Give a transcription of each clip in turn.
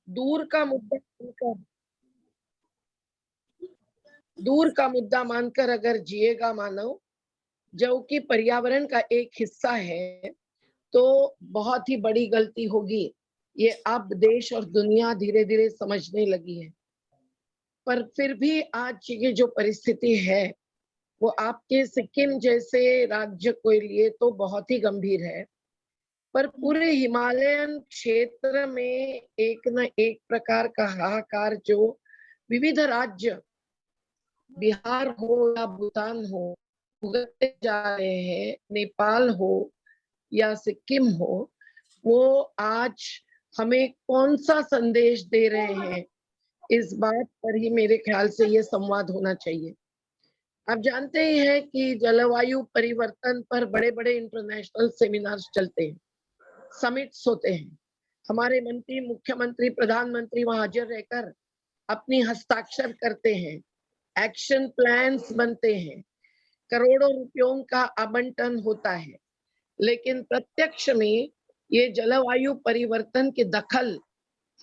दूर का मुद्दा मानकर दूर का मुद्दा मानकर अगर जिएगा मानव, जो कि पर्यावरण का एक हिस्सा है, तो बहुत ही बड़ी गलती होगी। ये अब देश और दुनिया धीरे-धीरे समझने लगी है। पर फिर भी आज की जो परिस्थिति है, वो आपके सिक्किम जैसे राज्य के लिए तो बहुत ही गंभीर है। पर पूरे हिमालयन क्षेत्र में एक न एक प्रकार का हाहाकार जो विविध राज्य, बिहार हो या भूटान हो, भुगतते जा रहे हैं, नेपाल हो या सिक्किम हो, वो आज हमें कौन-सा संदेश दे रहे हैं, इस बात पर ही मेरे ख्याल से ये संवाद होना चाहिए। आप जानते ही हैं कि जलवायु परिवर्तन पर बड़े-बड़े इंटरनेशनल सेमिनार्स चलते हैं, समिट्स होते हैं। हमारे मंत्री, मुख्यमंत्री, प्रधानमंत्री वहाँ हाज़िर रहकर अपनी हस्ताक्षर करते हैं, एक्शन प्लान्स बनते हैं, करोड़ों रुपयों का आवंटन होता है। लेकिन प्रत्यक्ष में ये जलवायु परिवर्तन की दखल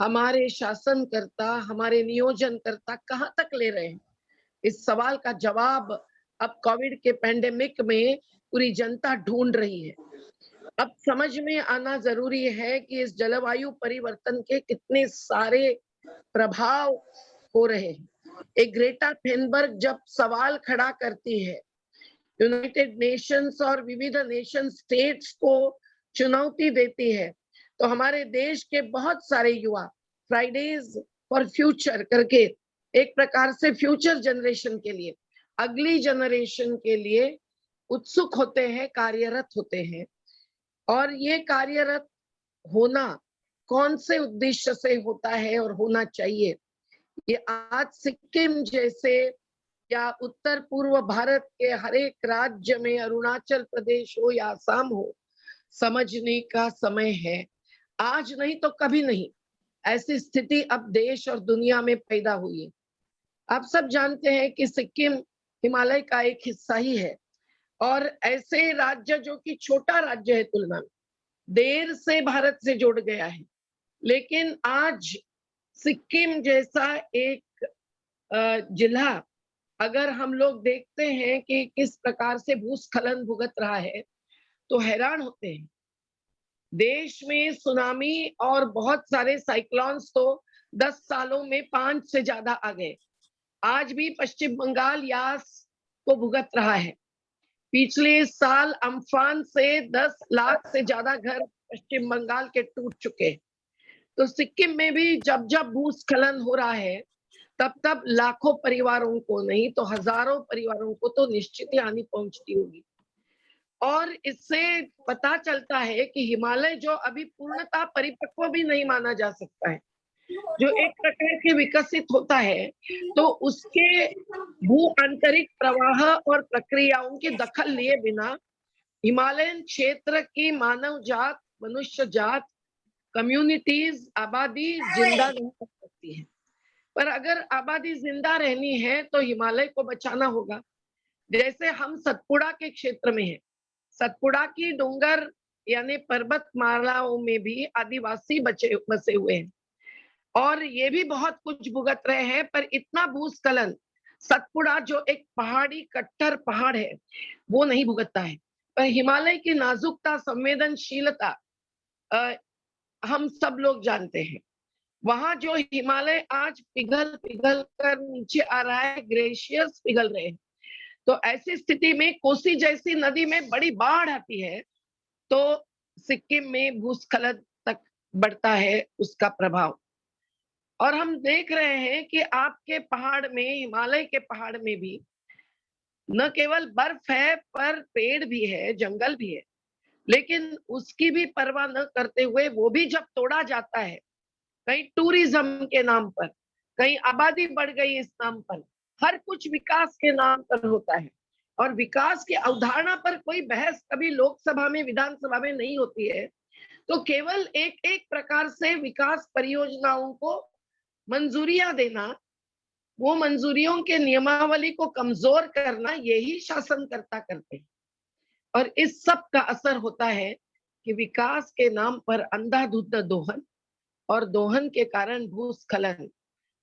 हमारे शासनकर्ता, हमारे नियोजनकर्ता कहाँ तक ले रहे हैं? इस सवाल का जवाब अब कोविड के पैंडेमिक में पूरी जनता ढूँढ रही है। अब समझ में आना ज़रूरी है कि इस जलवायु परिवर्तन के कितने सारे प्रभाव हो रहे हैं। एक ग्रेटा थुनबर्ग जब सवाल खड़ा करती है, यूनाइटेड नेशंस और विविध नेशन स्टेट्स को चुनौती देती है, तो हमारे देश के बहुत सारे युवा फ्राइडेज फॉर फ्यूचर करके एक प्रकार से फ्यूचर जनरेशन के लिए, अगली जनरेशन के लिए उत्सुक होते हैं, कार्यरत होते हैं। और ये कार्यरत होना कौन से उद्देश्य से होता है और होना चाहिए, ये आज सिक्किम जैसे या उत्तर पूर्व भारत के हर एक राज्य में, अरुणाचल प्रदेश हो या असम हो, समझने का समय है। आज नहीं तो कभी नहीं, ऐसी स्थिति अब देश और दुनिया में पैदा हुई है। आप सब जानते हैं कि सिक्किम हिमालय का एक हिस्सा ही है और ऐसे राज्य जो कि छोटा राज्य है तुलना में, देर से भारत से जुड़ गया है। लेकिन आज सिक्किम जैसा एक जिला अगर हम लोग देखते हैं कि किस प्रकार से भूस्खलन भुगत रहा है, तो हैरान होते हैं। देश में सुनामी और बहुत सारे साइक्लोन्स तो 10 सालों में 5 से ज़्यादा आ गए। आज भी पश्चिम बंगाल यास को भुगत रहा है। पिछले साल अम्फान से 10 लाख से ज़्यादा घर पश्चिम बंगाल के टूट चुके हैं। तो सिक्किम में भी जब-जब भूस्खलन हो रहा है, तब-तब लाखों परिवारों को नहीं तो हज़ारों परिवारों को तो निश्चित ही हानि पहुँचती होगी। और इससे पता चलता है कि हिमालय जो अभी पूर्णतः परिपक्व भी नहीं माना जा सकता है, जो एक प्रकार से विकसित होता है, तो उसके भू-आंतरिक प्रवाह और प्रक्रियाओं की दखल लिए बिना हिमालयन क्षेत्र की मानव जात, मनुष्य जात, कम्युनिटीज़, आबादी ज़िंदा नहीं रह सकती है। पर अगर आबादी ज़िंदा रहनी है, तो हिमालय को बचाना होगा। जैसे हम सतपुड़ा के क्षेत्र में हैं। सतपुड़ा की डूंगर यानी पर्वतमालाओं में भी आदिवासी बसे हुए हैं और ये भी बहुत कुछ भुगत रहे हैं, पर इतना भूस्खलन सतपुड़ा जो एक पहाड़ी कट्टर पहाड़ है, वो नहीं भुगतता है। पर हिमालय की नाजुकता, संवेदनशीलता हम सब लोग जानते हैं। वहाँ जो हिमालय आज पिघल-पिघल कर नीचे आ रहा है, ग्लेशियर्स पिघल रहे हैं। तो ऐसी स्थिति में कोसी जैसी नदी में बड़ी बाढ़ आती है, तो सिक्किम में भूस्खलन तक बढ़ता है उसका प्रभाव। और हम देख रहे हैं कि आपके पहाड़ में, हिमालय के पहाड़ में भी न केवल बर्फ है, पर पेड़ भी है, जंगल भी है। लेकिन उसकी भी परवाह न करते हुए वो भी जब तोड़ा जाता है, कहीं टूरिज्म के नाम पर, कहीं आबादी बढ़ गई इस नाम पर, हर कुछ विकास के नाम पर होता है और विकास की अवधारणा पर कोई बहस कभी लोकसभा में, विधानसभा में नहीं होती है। तो केवल एक-एक प्रकार से विकास परियोजनाओं को मंजूरियाँ देना, वो मंजूरियों के नियमावली को कमज़ोर करना, यही शासनकर्ता करते हैं। और इस सब का असर होता है कि विकास के नाम पर अंधाधुंध दोहन, और दोहन के कारण भूस्खलन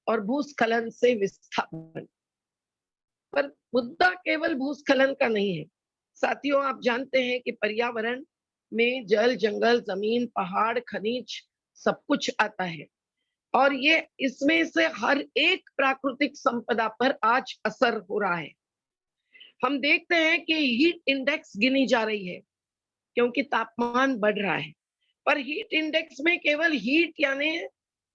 और भूस्खलन से विस्थापन। पर मुद्दा केवल भूस्खलन का नहीं है। साथियों, आप जानते हैं कि पर्यावरण में जल, जंगल, जमीन, पहाड़, खनिज सब कुछ आता है और ये इसमें से हर एक प्राकृतिक संपदा पर आज असर हो रहा है। हम देखते हैं कि हीट इंडेक्स गिनी जा रही है क्योंकि तापमान बढ़ रहा है। पर हीट इंडेक्स में केवल हीट यानी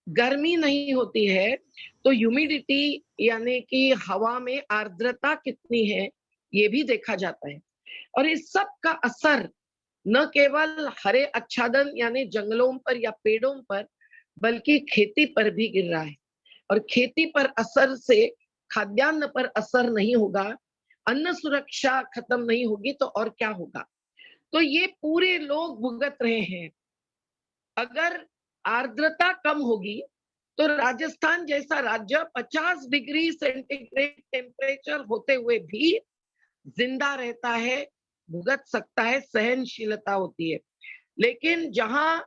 गर्मी नहीं होती है, तो ह्यूमिडिटी यानी कि हवा में आर्द्रता कितनी है, ये भी देखा जाता है। और इस सब का असर न केवल हरे आच्छादन यानी जंगलों पर या पेड़ों पर, बल्कि खेती पर भी गिर रहा है। और खेती पर असर से खाद्यान्न पर असर नहीं होगा, अन्न सुरक्षा खत्म नहीं होगी तो और क्या होगा? तो ये पूरे लोग भुगत रहे हैं। अगर आर्द्रता कम होगी तो राजस्थान जैसा राज्य 50 डिग्री सेंटीग्रेड टेम्परेचर होते हुए भी जिंदा रहता है, भुगत सकता है, सहनशीलता होती है। लेकिन जहां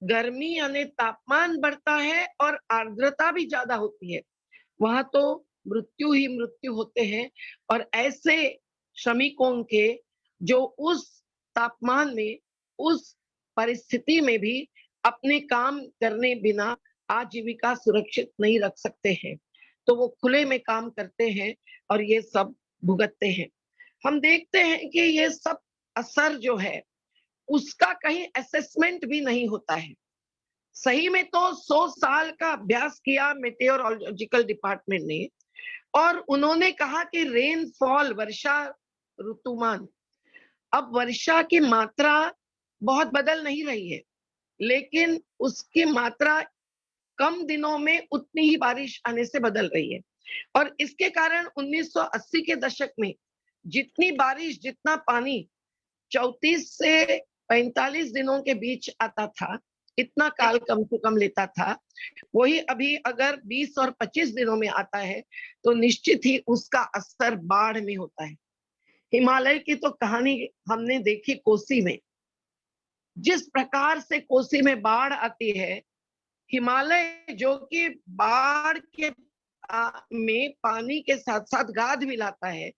गर्मी यानी तापमान बढ़ता है और आर्द्रता भी ज्यादा होती है, वहां तो मृत्यु ही मृत्यु होते हैं। और ऐसे श्रमिकों के जो उस तापमान में, उस परिस्थिति में भी अपने काम करने बिना आजीविका सुरक्षित नहीं रख सकते हैं, तो वो खुले में काम करते हैं और ये सब भुगतते हैं। हम देखते हैं कि ये सब असर जो है उसका कहीं असेसमेंट भी नहीं होता है। सही में तो 100 साल का अभ्यास किया मेटेओरोलॉजिकल डिपार्टमेंट ने और उन्होंने कहा कि रेनफॉल, वर्षा ऋतुमान, अब वर्षा की मात्रा बहुत बदल नहीं रही है, लेकिन उसकी मात्रा कम दिनों में उतनी ही बारिश आने से बदल रही है। और इसके कारण 1980 के दशक में जितनी बारिश, जितना पानी 34 से 45 दिनों के बीच आता था, इतना काल कम से कम लेता था, वही अभी अगर 20 और 25 दिनों में आता है, तो निश्चित ही उसका असर बाढ़ में होता है। हिमालय की तो कहानी हमने देखी कोसी में। जिस प्रकार से कोसी में बाढ़ आती है, हिमालय जो कि बाढ़ के में पानी के साथ-साथ गाद मिलाता है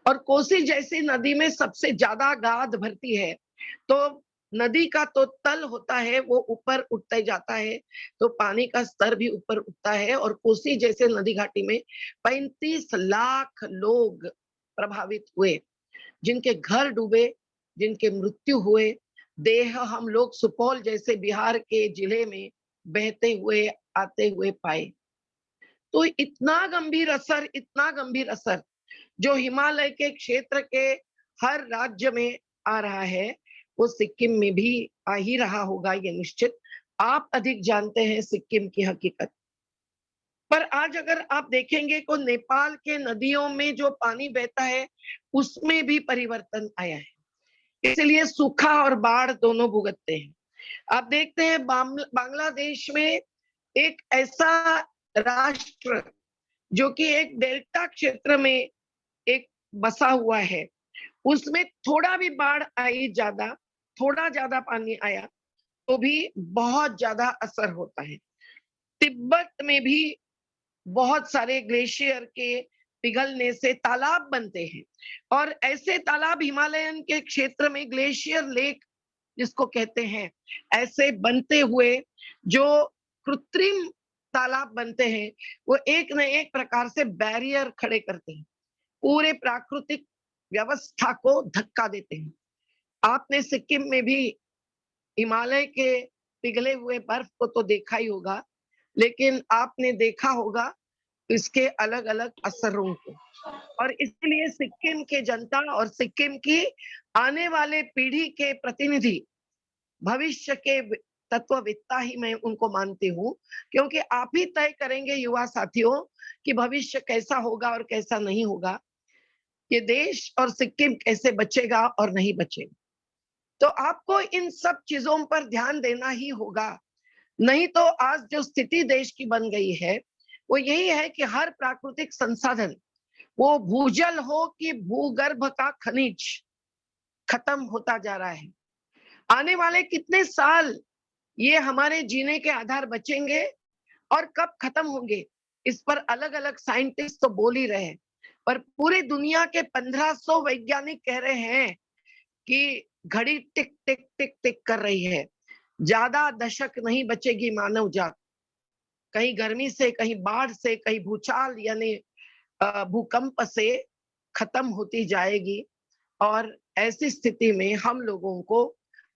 और कोसी जैसी नदी में सबसे ज्यादा गाद भरती है, तो नदी का तो तल होता है वो ऊपर उठते जाता है, तो पानी का स्तर भी ऊपर उठता है और कोसी जैसे नदी घाटी में 35 लाख लोग प्रभावित हुए, जिनके घर डूबे, जिनके मृत्यु हुए, देह हम लोग सुपौल जैसे बिहार के जिले में बहते हुए, आते हुए पाए। तो इतना गंभीर असर, इतना गंभीर असर जो हिमालय के क्षेत्र के हर राज्य में आ रहा है, वो सिक्किम में भी आ ही रहा होगा, ये निश्चित। आप अधिक जानते हैं सिक्किम की हकीकत। पर आज अगर आप देखेंगे तो नेपाल के नदियों में जो पानी बहता है, उसमें भी परिवर्तन आया है। इसलिए सूखा और बाढ़ दोनों भुगतते हैं। आप देखते हैं बांग्लादेश में एक ऐसा राष्ट्र जो कि एक डेल्टा क्षेत्र में एक बसा हुआ है, उसमें थोड़ा भी बाढ़ आई ज्यादा, थोड़ा ज्यादा पानी आया तो भी बहुत ज्यादा असर होता है। तिब्बत में भी बहुत सारे ग्लेशियर के पिघलने से तालाब बनते हैं और ऐसे तालाब हिमालयन के क्षेत्र में ग्लेशियर लेक जिसको कहते हैं, ऐसे बनते हुए जो कृत्रिम तालाब बनते हैं, वो एक न एक प्रकार से बैरियर खड़े करते हैं, पूरे प्राकृतिक व्यवस्था को धक्का देते हैं। आपने सिक्किम में भी हिमालय के पिघले हुए बर्फ को तो देखा ही होगा, लेकिन आपने देखा होगा इसके अलग-अलग असरों को। और इसलिए सिक्किम के जनता और सिक्किम की आने वाले पीढ़ी के प्रतिनिधि, भविष्य के तत्ववेत्ता ही मैं उनको मानती हूँ, क्योंकि आप ही तय करेंगे युवा साथियों कि भविष्य कैसा होगा और कैसा नहीं होगा। ये देश और सिक्किम कैसे बचेगा और नहीं बचेगा। तो आपको इन सब चीजों पर ध्यान देना ही होगा। नहीं तो आज जो स्थिति देश की बन गई है, वो यही है कि हर प्राकृतिक संसाधन, वो भूजल हो कि भूगर्भ का खनिज, खत्म होता जा रहा है। आने वाले कितने साल ये हमारे जीने के आधार बचेंगे और कब खत्म होंगे, इस पर अलग-अलग साइंटिस्ट तो बोल ही रहे हैं। पर पूरी दुनिया के 1500 वैज्ञानिक कह रहे हैं कि घड़ी टिक टिक टिक टिक कर रही है। ज्यादा दशक नहीं बचेगी मानव जात। कहीं गर्मी से, कहीं बाढ़ से, कहीं भूचाल यानी भूकंप से खत्म होती जाएगी। और ऐसी स्थिति में हम लोगों को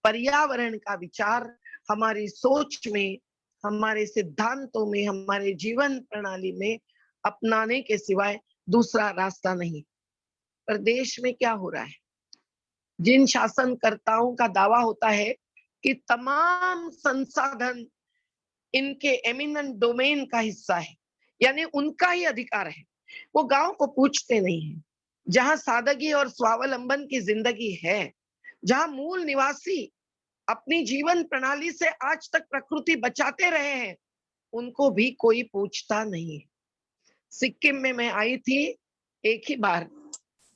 पर्यावरण का विचार हमारी सोच में, हमारे सिद्धांतों में, हमारे जीवन प्रणाली में अपनाने के सिवाय दूसरा रास्ता नहीं। पर देश में क्या हो रहा है? जिन शासनकर्ताओं का दावा होता है कि तमाम संसाधन इनके एमिनेंट डोमेन का हिस्सा है, यानी उनका ही अधिकार है, वो गांव को पूछते नहीं है। जहां सादगी और स्वावलंबन की जिंदगी है, जहां मूल निवासी अपनी जीवन प्रणाली से आज तक प्रकृति बचाते रहे हैं, उनको भी कोई पूछता नहीं है। सिक्किम में मैं आई थी एक ही बार,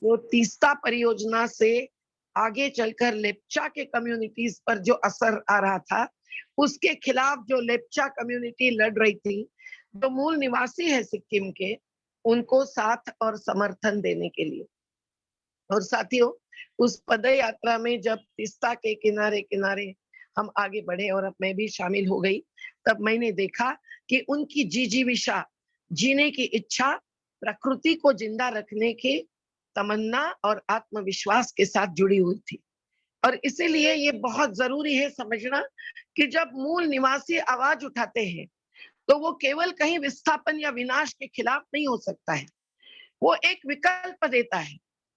वो तीस्ता परियोजना से आगे चलकर लेप्चा के कम्युनिटीज पर जो असर आ रहा था, उसके खिलाफ जो लेप्चा कम्युनिटी लड़ रही थी, जो मूल निवासी है सिक्किम के, उनको साथ और समर्थन देने के लिए। और साथियों, उस पद यात्रा में जब तीस्ता के किनारे किनारे हम आगे बढ़े और अब मैं भी शामिल हो गई, तब मैंने देखा कि उनकी जिजीविषा, जीने की इच्छा, प्रकृति को जिंदा रखने की तमन्ना और आत्मविश्वास के साथ जुड़ी हुई थी। और इसीलिए ये बहुत जरूरी है समझना कि जब मूल निवासी आवाज उठाते हैं, तो वो केवल कहीं विस्थापन या विनाश के खिलाफ नहीं हो सकता है। वो एक विकल्प देता है,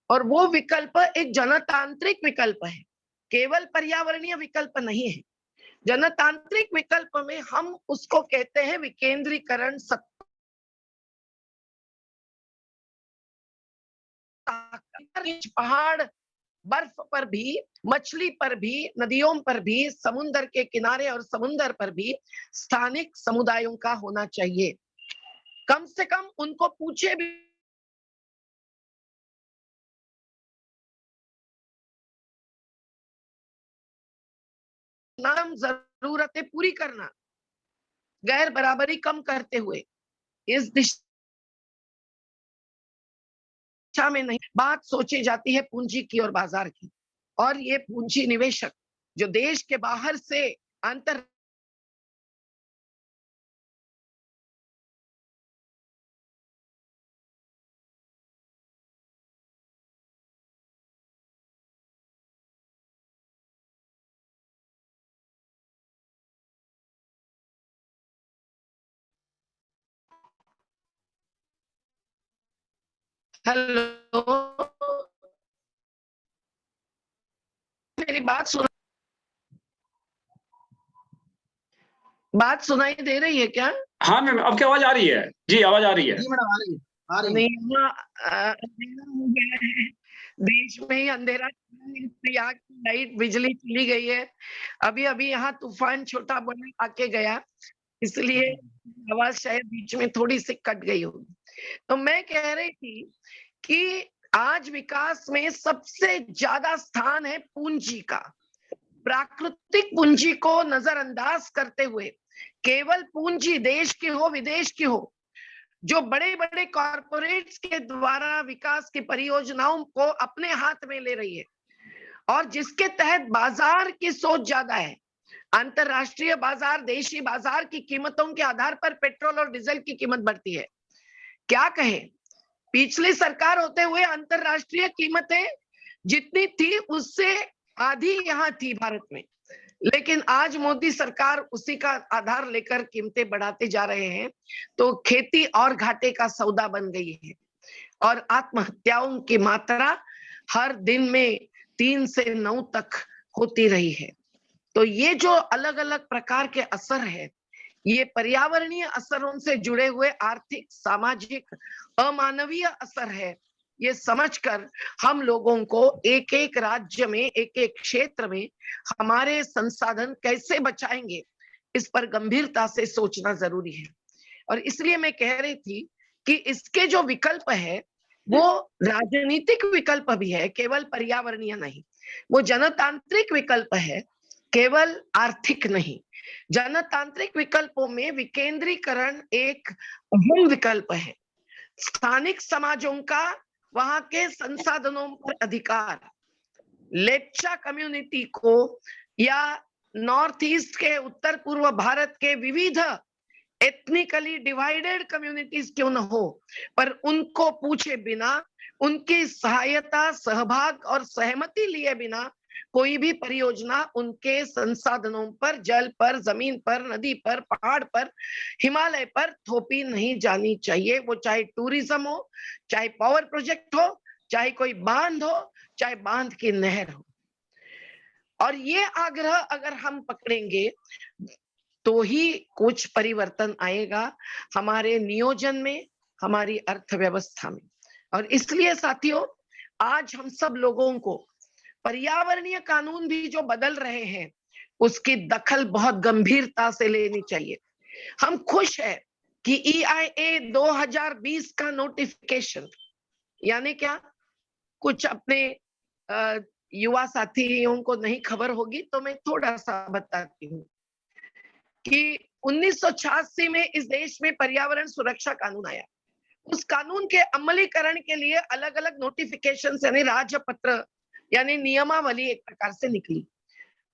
और वो विकल्प एक जनतांत्रिक विकल्प है, केवल पर्यावरणीय विकल्प नहीं है। जनतांत्रिक विकल्प में हम उसको कहते हैं विकेंद्रीकरण सत्ता। पहाड़, बर्फ पर भी, मछली पर भी, नदियों पर भी, समुद्र के किनारे और समुद्र पर भी स्थानिक समुदायों का होना चाहिए। कम से कम उनको पूछे भी नाम जरूरतें पूरी करना, गैर बराबरी कम करते हुए इस दिशा में नहीं बात सोची जाती है पूंजी की और बाजार की। और ये पूंजी निवेशक जो देश के बाहर से अंतर हेलो, मेरी बात सुनाई दे रही है क्या? हाँ मैम, आपकी आवाज आ रही है जी, आवाज आ रही है जी मैडम, आ रही है, आ रही है। नहीं, अंधेरा हो गया है, देश में ही अंधेरा, यहाँ की लाइट बिजली चली गई है। अभी अभी यहाँ तूफान छोटा बड़ा आके गया, इसलिए आवाज शायद बीच में थोड़ी सी कट गई होगी। तो मैं कह रही थी कि आज विकास में सबसे ज्यादा स्थान है पूंजी का। प्राकृतिक पूंजी को नजरअंदाज करते हुए, केवल पूंजी देश की हो विदेश की हो, जो बड़े बड़े कॉरपोरेट्स के द्वारा विकास की परियोजनाओं को अपने हाथ में ले रही है, और जिसके तहत बाजार की सोच ज्यादा है। अंतरराष्ट्रीय बाजार, देशी बाजार की कीमतों के आधार पर पेट्रोल और डीजल की कीमत बढ़ती है। क्या कहें, पिछली सरकार होते हुए अंतरराष्ट्रीय कीमतें जितनी थी उससे आधी यहाँ थी भारत में, लेकिन आज मोदी सरकार उसी का आधार लेकर कीमतें बढ़ाते जा रहे हैं, तो खेती और घाटे का सौदा बन गई है। और आत्महत्याओं की मात्रा हर दिन में 3 से 9 तक होती रही है। तो ये जो अलग अलग प्रकार के असर है, ये पर्यावरणीय असरों से जुड़े हुए आर्थिक, सामाजिक, अमानवीय असर है। ये समझकर हम लोगों को एक एक राज्य में, एक एक क्षेत्र में हमारे संसाधन कैसे बचाएंगे, इस पर गंभीरता से सोचना जरूरी है। और इसलिए मैं कह रही थी कि इसके जो विकल्प है वो राजनीतिक विकल्प भी है, केवल पर्यावरणीय नहीं। वो जनतांत्रिक विकल्प है, केवल आर्थिक नहीं। जनतांत्रिक विकल्पों में विकेंद्रीकरण एक अहम विकल्प है। स्थानिक समाजों का वहां के संसाधनों पर अधिकार, लेप्चा कम्युनिटी को या नॉर्थ ईस्ट के उत्तर पूर्व भारत के विविध एथनिकली डिवाइडेड कम्युनिटीज क्यों न हो, पर उनको पूछे बिना, उनकी सहायता, सहभाग और सहमति लिए बिना कोई भी परियोजना उनके संसाधनों पर, जल पर, जमीन पर, नदी पर, पहाड़ पर, हिमालय पर थोपी नहीं जानी चाहिए। वो चाहे टूरिज्म हो, चाहे पावर प्रोजेक्ट हो, चाहे कोई बांध हो, चाहे बांध की नहर हो। और ये आग्रह अगर हम पकड़ेंगे तो ही कुछ परिवर्तन आएगा हमारे नियोजन में, हमारी अर्थव्यवस्था में। और इसलिए साथियों, आज हम सब लोगों को पर्यावरणीय कानून भी जो बदल रहे हैं उसकी दखल बहुत गंभीरता से लेनी चाहिए। हम खुश है कि EIA 2020 का नोटिफिकेशन, यानी क्या, कुछ अपने युवा साथियों को नहीं खबर होगी तो मैं थोड़ा सा बताती हूँ कि 1986 में इस देश में पर्यावरण सुरक्षा कानून आया। उस कानून के अमलीकरण के लिए अलग अलग नोटिफिकेशन यानी राजपत्र यानी नियमावली एक प्रकार से निकली।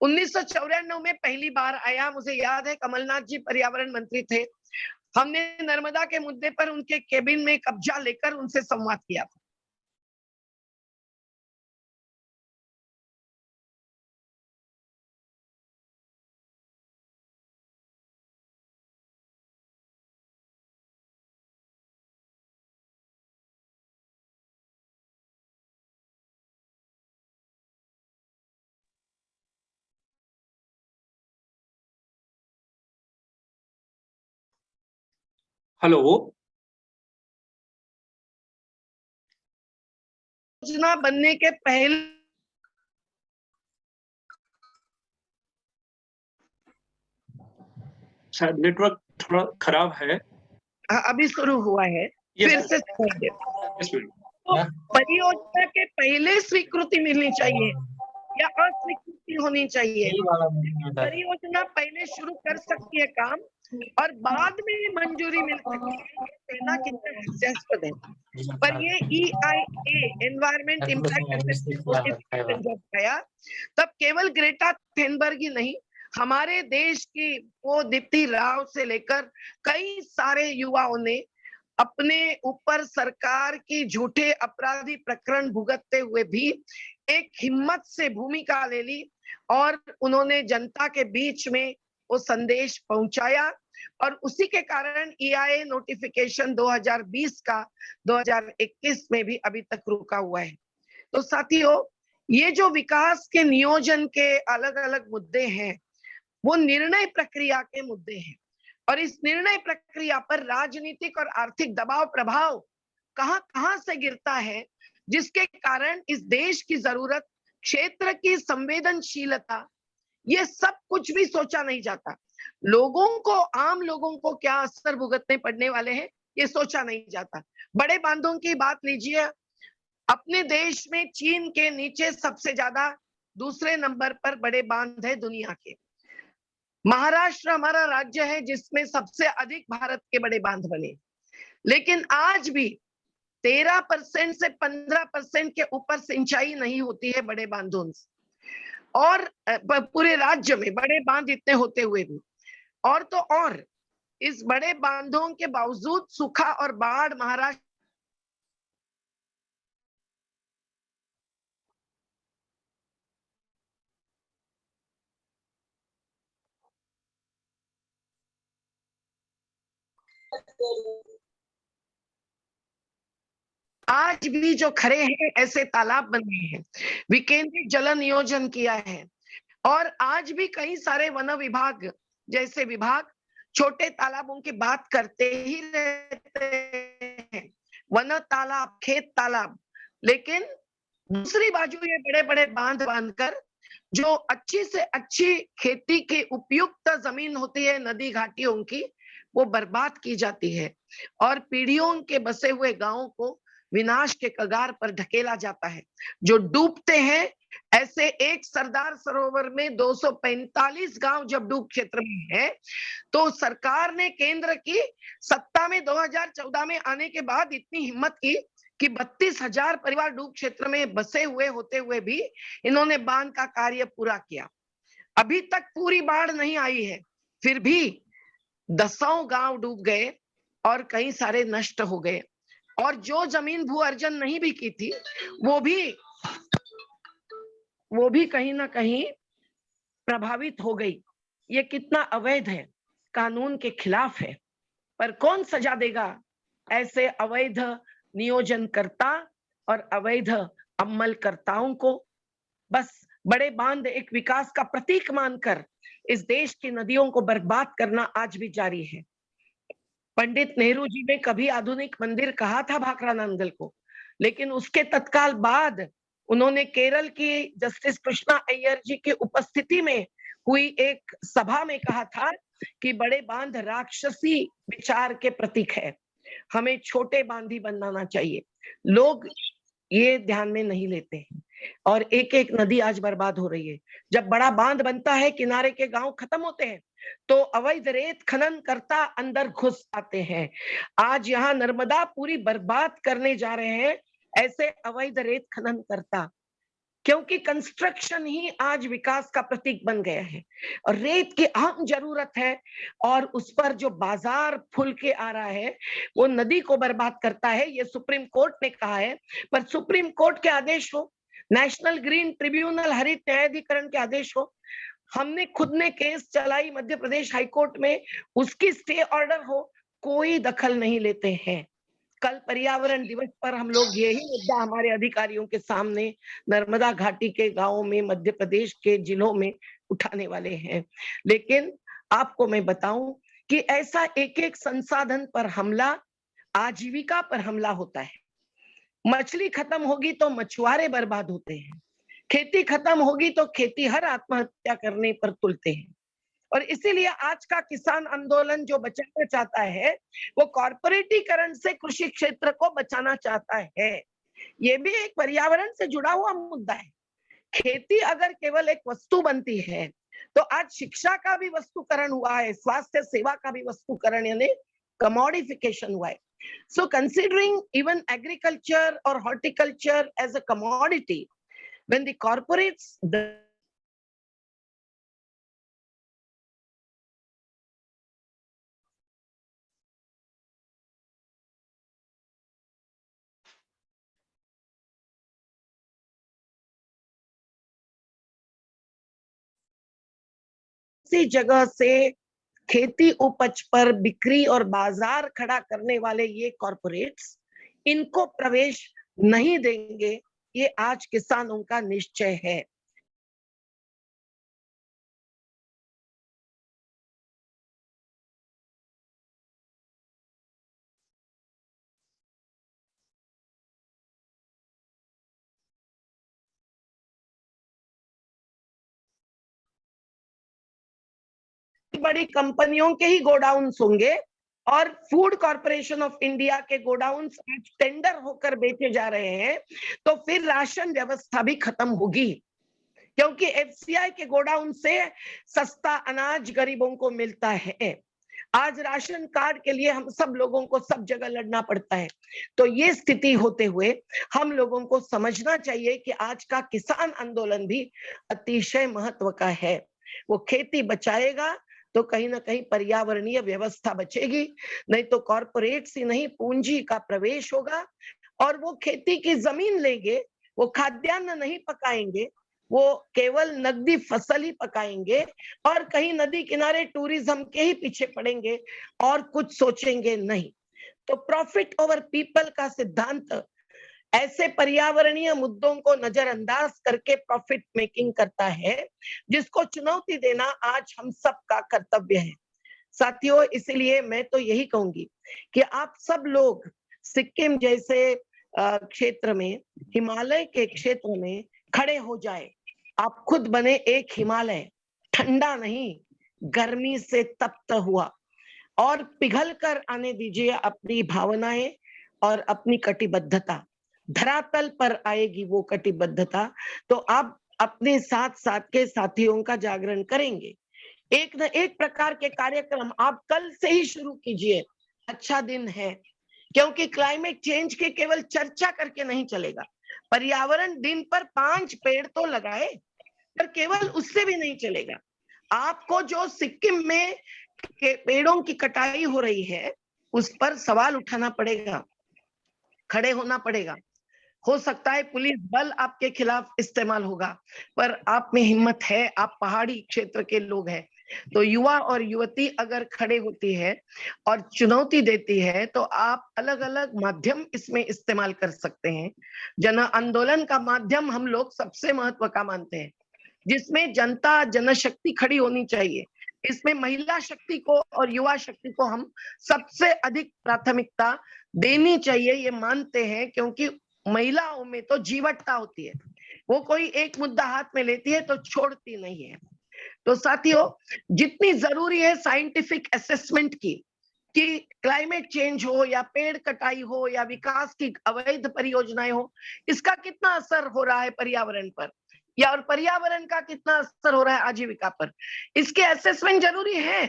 1994 में पहली बार आया। मुझे याद है कमलनाथ जी पर्यावरण मंत्री थे। हमने नर्मदा के मुद्दे पर उनके केबिन में कब्जा लेकर उनसे संवाद किया था। हेलो, योजना बनने के पहले शायद नेटवर्क थोड़ा खराब है। अभी शुरू हुआ है, फिर से तो परियोजना के पहले स्वीकृति मिलनी चाहिए या अस्वीकृति होनी चाहिए। परियोजना पहले शुरू कर सकती है काम और बाद में मंजूरी मिल सकती है, ये कहना कितना हास्यास्पद है। पर ये EIA environment impact assessment notification जब आया तब केवल ग्रेटा थेनबर्ग ही नहीं, हमारे देश की वो दीप्ति राव से लेकर कई सारे युवाओं ने अपने ऊपर सरकार की झूठे अपराधी प्रकरण भुगतते हुए भी एक हिम्मत से भूमिका ले ली और उन्होंने जनता के बीच में वो संदेश पहुंचाया और उसी के कारण EIA नोटिफिकेशन 2020 का 2021 में भी अभी तक रुका हुआ है। तो साथियों, ये जो विकास के नियोजन के अलग अलग मुद्दे हैं वो निर्णय प्रक्रिया के मुद्दे हैं और इस निर्णय प्रक्रिया पर राजनीतिक और आर्थिक दबाव प्रभाव कहां कहां से गिरता है, जिसके कारण इस देश की जरूरत, क्षेत्र की संवेदनशीलता, ये सब कुछ भी सोचा नहीं जाता। लोगों को, आम लोगों को क्या असर भुगतने पड़ने वाले हैं ये सोचा नहीं जाता। बड़े बांधों की बात लीजिए, अपने देश में चीन के नीचे सबसे ज्यादा दूसरे नंबर पर बड़े बांध है दुनिया के। महाराष्ट्र हमारा राज्य है जिसमें सबसे अधिक भारत के बड़े बांध बने, लेकिन आज भी 13% से 15% के ऊपर सिंचाई नहीं होती है बड़े बांधों से, और पूरे राज्य में बड़े बांध इतने होते हुए भी। और तो और इस बड़े बांधों के बावजूद सूखा और बाढ़ महाराष्ट्र आज भी जो खड़े हैं ऐसे तालाब बने हैं, विकेंद्रित जल नियोजन किया है और आज भी कई सारे वन विभाग जैसे विभाग छोटे तालाबों की बात करते ही रहते हैं, वन तालाब, खेत तालाब, लेकिन दूसरी बाजू ये बड़े बड़े बांध बांधकर जो अच्छी से अच्छी खेती की उपयुक्त जमीन होती है नदी घाटियों की, वो बर्बाद की जाती है और पीढ़ियों के बसे हुए गांवों को विनाश के कगार पर ढकेला जाता है। जो डूबते हैं ऐसे एक सरदार सरोवर में 245 गांव जब डूब क्षेत्र में है, तो सरकार ने केंद्र की सत्ता में 2014 में आने के बाद इतनी हिम्मत की कि 32,000 परिवार डूब क्षेत्र में बसे हुए होते हुए भी इन्होंने बांध का कार्य पूरा किया। अभी तक पूरी बाढ़ नहीं आई है, फिर भी दसों गांव डूब गए और कई सारे नष्ट हो गए। और जो जमीन भू अर्जन नहीं भी की थी, वो भी कहीं ना कहीं प्रभावित हो गई। ये कितना अवैध है, कानून के खिलाफ है। पर कौन सजा देगा ऐसे अवैध नियोजनकर्ता और अवैध अमलकर्ताओं को? बस बड़े बांध एक विकास का प्रतीक मानकर इस देश की नदियों को बर्बाद करना आज भी जारी है। पंडित नेहरू जी ने कभी आधुनिक मंदिर कहा था भाखड़ा नंगल को, लेकिन उसके तत्काल बाद उन्होंने केरल की जस्टिस कृष्णा अय्यर जी की उपस्थिति में हुई एक सभा में कहा था कि बड़े बांध राक्षसी विचार के प्रतीक है, हमें छोटे बांध ही बनाना चाहिए। लोग ये ध्यान में नहीं लेते हैं और एक एक नदी आज बर्बाद हो रही है। जब बड़ा बांध बनता है, किनारे के गांव खत्म होते हैं, तो अवैध रेत खनन करता अंदर घुस आते हैं। आज यहाँ नर्मदा पूरी बर्बाद करने जा रहे हैं ऐसे अवैध रेत खनन करता, क्योंकि कंस्ट्रक्शन ही आज विकास का प्रतीक बन गया है और रेत की अहम जरूरत है। और उस पर जो बाजार फूल के आ रहा है वो नदी को बर्बाद करता है, ये सुप्रीम कोर्ट ने कहा है। पर सुप्रीम कोर्ट के आदेश हो, नेशनल ग्रीन ट्रिब्यूनल हरित न्यायाधिकरण के आदेश हो, हमने खुद ने केस चलाई मध्य प्रदेश हाईकोर्ट में, उसकी स्टे ऑर्डर हो, कोई दखल नहीं लेते हैं। कल पर्यावरण दिवस पर हम लोग यही मुद्दा हमारे अधिकारियों के सामने नर्मदा घाटी के गांवों में, मध्य प्रदेश के जिलों में उठाने वाले हैं। लेकिन आपको मैं बताऊं कि ऐसा एक एक संसाधन पर हमला, आजीविका पर हमला होता है। मछली खत्म होगी तो मछुआरे बर्बाद होते हैं, खेती खत्म होगी तो खेती हर आत्महत्या करने पर तुलते हैं। और इसीलिए आज का किसान आंदोलन जो बचाना चाहता है, वो कॉर्पोरेटीकरण से कृषि क्षेत्र को बचाना चाहता है। ये भी एक पर्यावरण से जुड़ा हुआ मुद्दा है। खेती अगर केवल एक वस्तु बनती है, तो आज शिक्षा का भी वस्तुकरण हुआ है, स्वास्थ्य सेवा का भी वस्तुकरण यानी कमोडिफिकेशन हुआ है। So considering even agriculture or horticulture as a commodity, when the corporates इसी जगह से खेती उपज पर बिक्री और बाजार खड़ा करने वाले ये कॉर्पोरेट्स, इनको प्रवेश नहीं देंगे, ये आज किसानों का निश्चय है। बड़ी कंपनियों के ही गोडाउन होंगे और फूड कॉर्पोरेशन ऑफ इंडिया के गोडाउन टेंडर होकर बेचे जा रहे हैं, तो फिर राशन व्यवस्था भी खत्म होगी, क्योंकि एफसीआई के गोडाउन से सस्ता अनाज गरीबों को मिलता है। आज राशन कार्ड के लिए हम सब लोगों को सब जगह लड़ना पड़ता है। तो ये स्थिति होते हुए हम लोगों को समझना चाहिए कि आज का किसान आंदोलन भी अतिशय महत्व का है। वो खेती बचाएगा तो कहीं ना कहीं पर्यावरणीय व्यवस्था बचेगी, नहीं तो कॉर्पोरेट्स ही नहीं, पूंजी का प्रवेश होगा और वो खेती की जमीन लेंगे, वो खाद्यान्न नहीं पकाएंगे, वो केवल नकदी फसल ही पकाएंगे और कहीं नदी किनारे टूरिज्म के ही पीछे पड़ेंगे और कुछ सोचेंगे नहीं। तो प्रॉफिट ओवर पीपल का सिद्धांत ऐसे पर्यावरणीय मुद्दों को नजरअंदाज करके प्रॉफिट मेकिंग करता है, जिसको चुनौती देना आज हम सबका कर्तव्य है। साथियों, इसलिए मैं तो यही कहूंगी कि आप सब लोग सिक्किम जैसे क्षेत्र में, हिमालय के क्षेत्र में खड़े हो जाए। आप खुद बने एक हिमालय, ठंडा नहीं, गर्मी से तप्त हुआ, और पिघल कर आने दीजिए अपनी भावनाएं और अपनी कटिबद्धता। धरातल पर आएगी वो कटिबद्धता, तो आप अपने साथ साथ के साथियों का जागरण करेंगे। एक न एक प्रकार के कार्यक्रम आप कल से ही शुरू कीजिए, अच्छा दिन है। क्योंकि क्लाइमेट चेंज के केवल चर्चा करके नहीं चलेगा। पर्यावरण दिन पर 5 पेड़ तो लगाए, पर केवल उससे भी नहीं चलेगा। आपको जो सिक्किम में के पेड़ों की कटाई हो रही है, उस पर सवाल उठाना पड़ेगा, खड़े होना पड़ेगा। हो सकता है पुलिस बल आपके खिलाफ इस्तेमाल होगा, पर आप में हिम्मत है, आप पहाड़ी क्षेत्र के लोग हैं। तो युवा और युवती अगर खड़े होती है और चुनौती देती है, तो आप अलग-अलग माध्यम इसमें इस्तेमाल कर सकते हैं। जन आंदोलन का माध्यम हम लोग सबसे महत्व का मानते हैं, जिसमें जनता, जनशक्ति खड़ी होनी चाहिए। इसमें महिला शक्ति को और युवा शक्ति को हम सबसे अधिक प्राथमिकता देनी चाहिए, ये मानते हैं, क्योंकि महिलाओं में तो जीवटता होती है। वो कोई एक मुद्दा हाथ में लेती है तो छोड़ती नहीं है। तो साथियों, जितनी जरूरी है साइंटिफिक असेसमेंट की, कि क्लाइमेट चेंज हो या पेड़ कटाई हो या विकास की अवैध परियोजनाएं हो, इसका कितना असर हो रहा है पर्यावरण पर, या और पर्यावरण का कितना असर हो रहा है आजीविका पर, इसके असेसमेंट जरूरी है।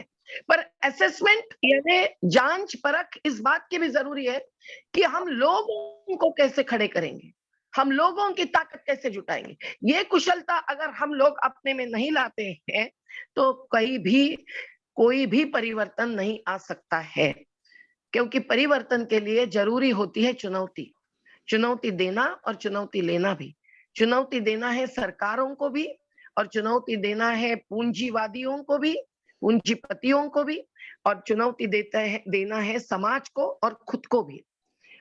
पर असेसमेंट यानी जांच परख इस बात की भी जरूरी है कि हम लोगों को कैसे खड़े करेंगे, हम लोगों की ताकत कैसे जुटाएंगे। ये कुशलता अगर हम लोग अपने में नहीं लाते हैं, तो कहीं भी कोई भी परिवर्तन नहीं आ सकता है। क्योंकि परिवर्तन के लिए जरूरी होती है चुनौती, चुनौती देना और चुनौती लेना भी। चुनौती देना है सरकारों को भी, और चुनौती देना है पूंजीवादियों को भी, पूंजीपतियों को भी, और चुनौती देना है समाज को और खुद को भी।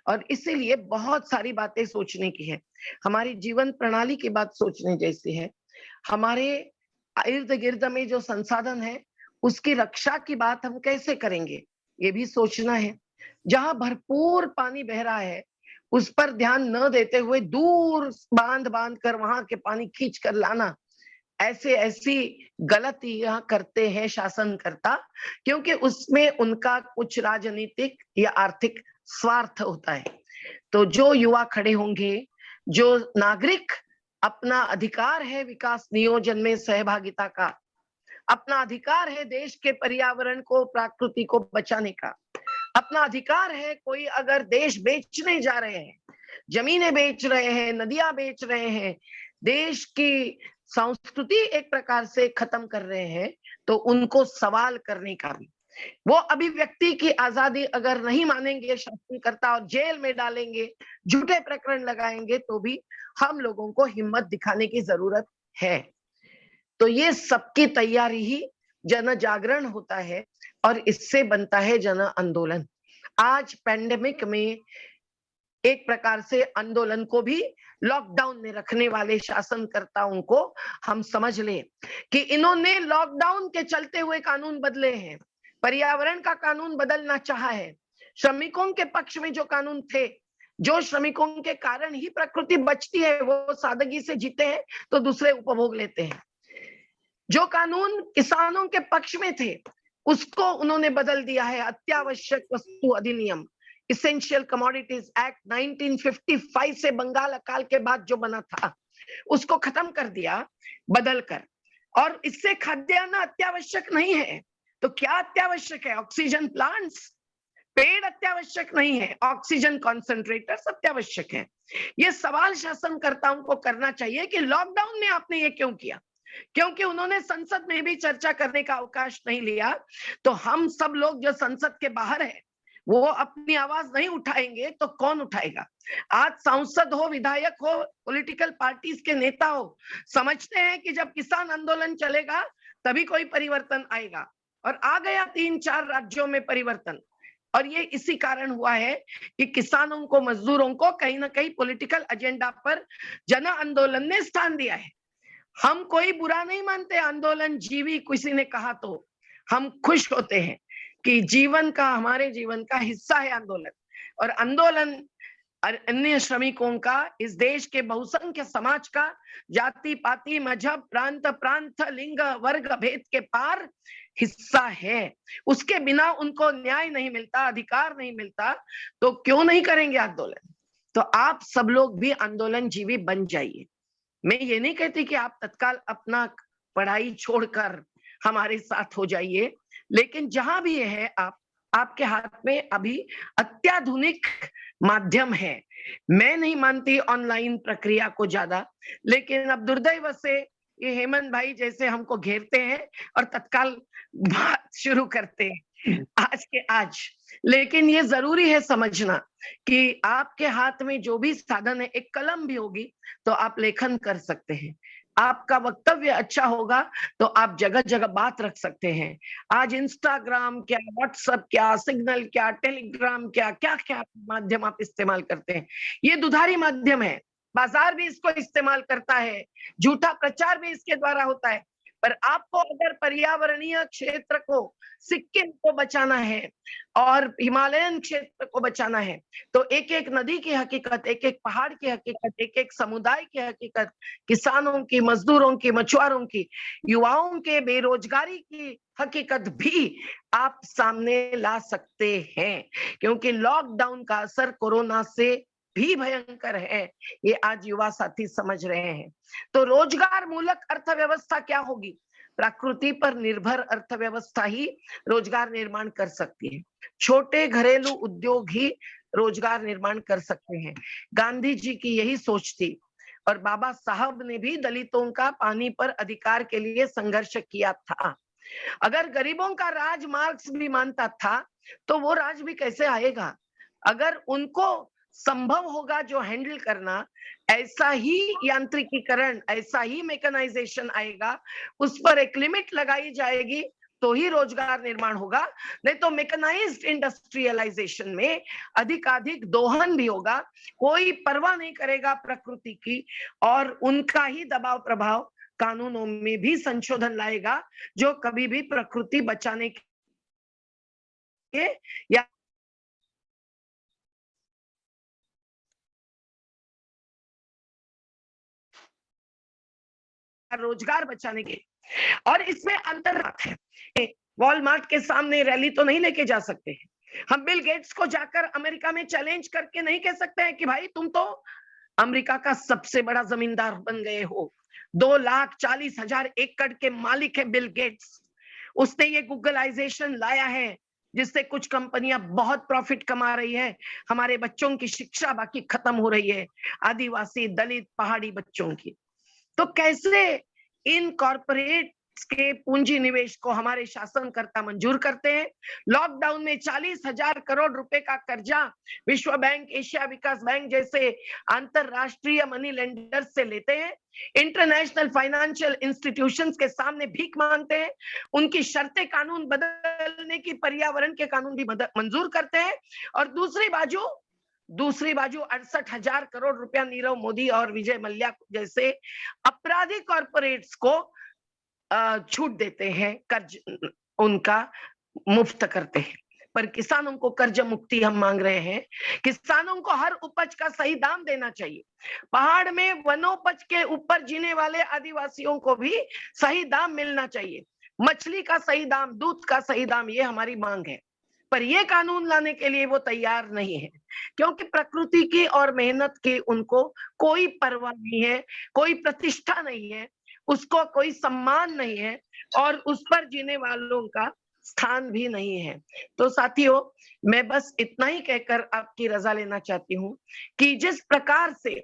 और इसीलिए बहुत सारी बातें सोचने की है। हमारी जीवन प्रणाली की बात सोचने जैसी है। हमारे इर्द गिर्द में जो संसाधन है, उसकी रक्षा की बात हम कैसे करेंगे, ये भी सोचना है। जहां भरपूर पानी बह रहा है, उस पर ध्यान न देते हुए दूर बांध बांध कर वहां के पानी खींच कर लाना, ऐसी गलतियां करते हैं शासनकर्ता, क्योंकि उसमें उनका कुछ राजनीतिक या आर्थिक स्वार्थ होता है। तो जो युवा खड़े होंगे, जो नागरिक अपना अधिकार है विकास नियोजन में सहभागिता का, अपना अधिकार है देश के पर्यावरण को, प्रकृति को बचाने का, अपना अधिकार है, कोई अगर देश बेचने जा रहे हैं, जमीनें बेच रहे हैं, नदियां बेच रहे हैं, देश की संस्कृति एक प्रकार से खत्म कर रहे हैं, तो उनको सवाल करने का भी, वो अभिव्यक्ति की आजादी अगर नहीं मानेंगे शासनकर्ता और जेल में डालेंगे, झूठे प्रकरण लगाएंगे, तो भी हम लोगों को हिम्मत दिखाने की जरूरत है। तो ये सबकी तैयारी ही जन जागरण होता है, और इससे बनता है जन आंदोलन। आज पैंडेमिक में एक प्रकार से आंदोलन को भी लॉकडाउन में रखने वाले शासनकर्ताओं को हम समझ लें कि इन्होंने लॉकडाउन के चलते हुए कानून बदले हैं, पर्यावरण का कानून बदलना चाहा है, श्रमिकों के पक्ष में जो कानून थे, जो श्रमिकों के कारण ही प्रकृति बचती है, वो सादगी से जीते हैं तो दूसरे उपभोग लेते हैं। जो कानून किसानों के पक्ष में थे, उसको उन्होंने बदल दिया है। अत्यावश्यक वस्तु अधिनियम, इसेंशियल कमोडिटीज एक्ट 1955 से बंगाल अकाल के बाद जो बना था, उसको खत्म कर दिया बदल कर। और इससे खाद्यान्न अत्यावश्यक नहीं है, तो क्या अत्यावश्यक है? Oxygen plants. पेड़ अत्यावश्यक नहीं है, ऑक्सीजन कॉन्सेंट्रेटर्स अत्यावश्यक है। ये सवाल शासनकर्ताओं को करना चाहिए कि लॉकडाउन में आपने ये क्यों किया, क्योंकि उन्होंने संसद में भी चर्चा करने का अवकाश नहीं लिया। तो हम सब लोग जो संसद के बाहर है, वो अपनी आवाज नहीं उठाएंगे तो कौन उठाएगा? आज सांसद हो, विधायक हो, पॉलिटिकल पार्टीज के नेता हो, समझते हैं कि जब किसान आंदोलन चलेगा तभी कोई परिवर्तन आएगा, और आ गया 3-4 राज्यों में परिवर्तन। और ये इसी कारण हुआ है कि किसानों को, मजदूरों को कहीं ना कहीं पॉलिटिकल एजेंडा पर जन आंदोलन ने स्थान दिया है। हम कोई बुरा नहीं मानते आंदोलन जीवी, किसी ने कहा तो हम खुश होते हैं कि जीवन का, हमारे जीवन का हिस्सा है आंदोलन। और आंदोलन अन्य श्रमिकों का, इस देश के बहुसंख्य समाज का, जाति पाति मजहब प्रांत लिंग वर्ग भेद के पार हिस्सा है। उसके बिना उनको न्याय नहीं मिलता, अधिकार नहीं मिलता, तो क्यों नहीं करेंगे आंदोलन? तो आप सब लोग भी आंदोलन जीवी बन जाइए। मैं ये नहीं कहती कि आप तत्काल अपना पढ़ाई छोड़कर हमारे साथ हो जाइए, लेकिन जहां भी है आप, आपके हाथ में अभी अत्याधुनिक माध्यम है। मैं नहीं मानती ऑनलाइन प्रक्रिया को ज्यादा, लेकिन अब दुर्दैव से ये हेमंत भाई जैसे हमको घेरते हैं और तत्काल बात शुरू करते हैं आज के आज। लेकिन ये जरूरी है समझना कि आपके हाथ में जो भी साधन है, एक कलम भी होगी तो आप लेखन कर सकते हैं। आपका वक्तव्य अच्छा होगा तो आप जगह जगह बात रख सकते हैं। आज इंस्टाग्राम क्या, व्हाट्सएप क्या, सिग्नल क्या, टेलीग्राम क्या, क्या क्या माध्यम आप इस्तेमाल करते हैं, ये दुधारी माध्यम है। बाजार भी इसको इस्तेमाल करता है, झूठा प्रचार भी इसके द्वारा होता है। पर आपको अगर पर्यावरणीय क्षेत्र को, सिक्किम को बचाना है और हिमालयन क्षेत्र को बचाना है, तो एक एक नदी की हकीकत, एक एक पहाड़ की हकीकत, एक एक समुदाय की हकीकत, किसानों की, मजदूरों की, मछुआरों की, युवाओं के बेरोजगारी की हकीकत भी आप सामने ला सकते हैं। क्योंकि लॉकडाउन का असर कोरोना से भी भयंकर है, ये आज युवा साथी समझ रहे हैं। तो रोजगार मूलक अर्थव्यवस्था क्या होगी? प्रकृति पर निर्भर अर्थव्यवस्था ही रोजगार निर्माण कर सकती है। छोटे घरेलू उद्योग ही रोजगार निर्माण कर सकते हैं। गांधी जी की यही सोच थी और बाबा साहब ने भी दलितों का पानी पर अधिकार के लिए संघर्ष किया था। अगर गरीबों का राज मार्क्स भी मानता था, तो वो राज भी कैसे आएगा? अगर उनको संभव होगा जो हैंडल करना, ऐसा ही यांत्रिकीकरण, ऐसा ही मैकेनाइजेशन आएगा, उस पर एक लिमिट लगाई जाएगी तो ही रोजगार निर्माण होगा। नहीं तो मैकेनाइज्ड इंडस्ट्रियलाइजेशन में अधिकाधिक दोहन भी होगा, कोई परवाह नहीं करेगा प्रकृति की, और उनका ही दबाव प्रभाव कानूनों में भी संशोधन लाएगा जो कभी भी प्रकृति बचाने के या रोजगार बचाने के। और इसमें अंतर है, वॉलमार्ट के सामने रैली तो नहीं लेके जा सकते हैं। हम बिल गेट्स को जाकर अमेरिका में चैलेंज करके नहीं कह सकते हैं कि भाई तुम तो अमेरिका का सबसे बड़ा जमींदार बन गए हो, 2,40,000 एकड़ के मालिक है बिल गेट्स। उसने ये गूगलाइजेशन लाया है जिससे कुछ कंपनियां बहुत प्रॉफिट कमा रही है, हमारे बच्चों की शिक्षा बाकी खत्म हो रही है, आदिवासी, दलित, पहाड़ी बच्चों की। तो कैसे इन कॉर्पोरेट के पूंजी निवेश को हमारे शासनकर्ता मंजूर करते हैं? लॉकडाउन में 40,000 करोड़ रुपए का कर्जा विश्व बैंक, एशिया विकास बैंक जैसे अंतरराष्ट्रीय मनी लेंडर से लेते हैं, इंटरनेशनल फाइनेंशियल इंस्टीट्यूशंस के सामने भीख मांगते हैं, उनकी शर्तें कानून बदलने की पर्यावरण के कानून भी मंजूर करते हैं, और दूसरी बाजू 68,000 करोड़ रुपया नीरव मोदी और विजय मल्ल्या जैसे अपराधी कॉर्पोरेट्स को छूट देते हैं, कर्ज उनका मुफ्त करते हैं। पर किसानों को कर्ज मुक्ति हम मांग रहे हैं। किसानों को हर उपज का सही दाम देना चाहिए। पहाड़ में वनोपज के ऊपर जीने वाले आदिवासियों को भी सही दाम मिलना चाहिए। मछली का सही दाम, दूध का सही दाम, ये हमारी मांग है। पर ये कानून लाने के लिए वो तैयार नहीं है, क्योंकि प्रकृति की और मेहनत की उनको कोई परवाह नहीं है, कोई प्रतिष्ठा नहीं है, उसको कोई सम्मान नहीं है, और उस पर जीने वालों का स्थान भी नहीं है। तो साथियों, मैं बस इतना ही कहकर आपकी रजा लेना चाहती हूँ कि जिस प्रकार से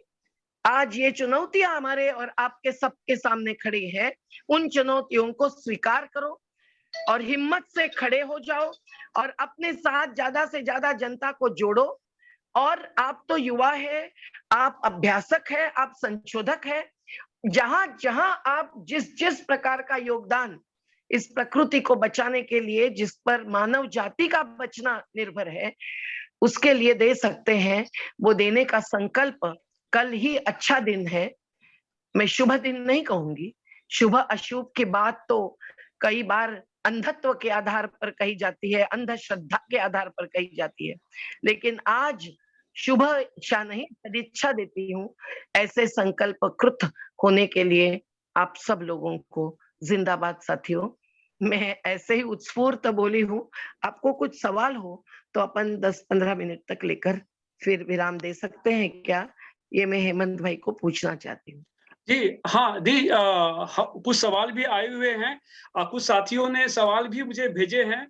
आज ये चुनौतियां हमारे और आपके सबके सामने खड़ी है, उन चुनौतियों को स्वीकार करो और हिम्मत से खड़े हो जाओ और अपने साथ ज्यादा से ज्यादा जनता को जोड़ो। और आप तो युवा है, आप अभ्यासक है, आप संशोधक है, जहां जहां आप जिस जिस प्रकार का योगदान इस प्रकृति को बचाने के लिए, जिस पर मानव जाति का बचना निर्भर है, उसके लिए दे सकते हैं, वो देने का संकल्प। कल ही अच्छा दिन है, मैं शुभ दिन नहीं कहूंगी, शुभ अशुभ की बात तो कई बार अंधत्व के आधार पर कही जाती है, अंधश्रद्धा के आधार पर कही जाती है, लेकिन आज शुभ इच्छा नहीं, सदिच्छा देती हूँ ऐसे संकल्प कृत होने के लिए आप सब लोगों को। जिंदाबाद साथियों। मैं ऐसे ही उत्स्फूर्त बोली हूँ, आपको कुछ सवाल हो तो अपन 10-15 मिनट तक लेकर फिर विराम दे सकते हैं क्या? ये मैं हेमंत भाई को पूछना चाहती हूँ। जी, हाँ, दी कुछ सवाल भी आए हुए हैं। कुछ साथियों ने सवाल भी मुझे भेजे हैं।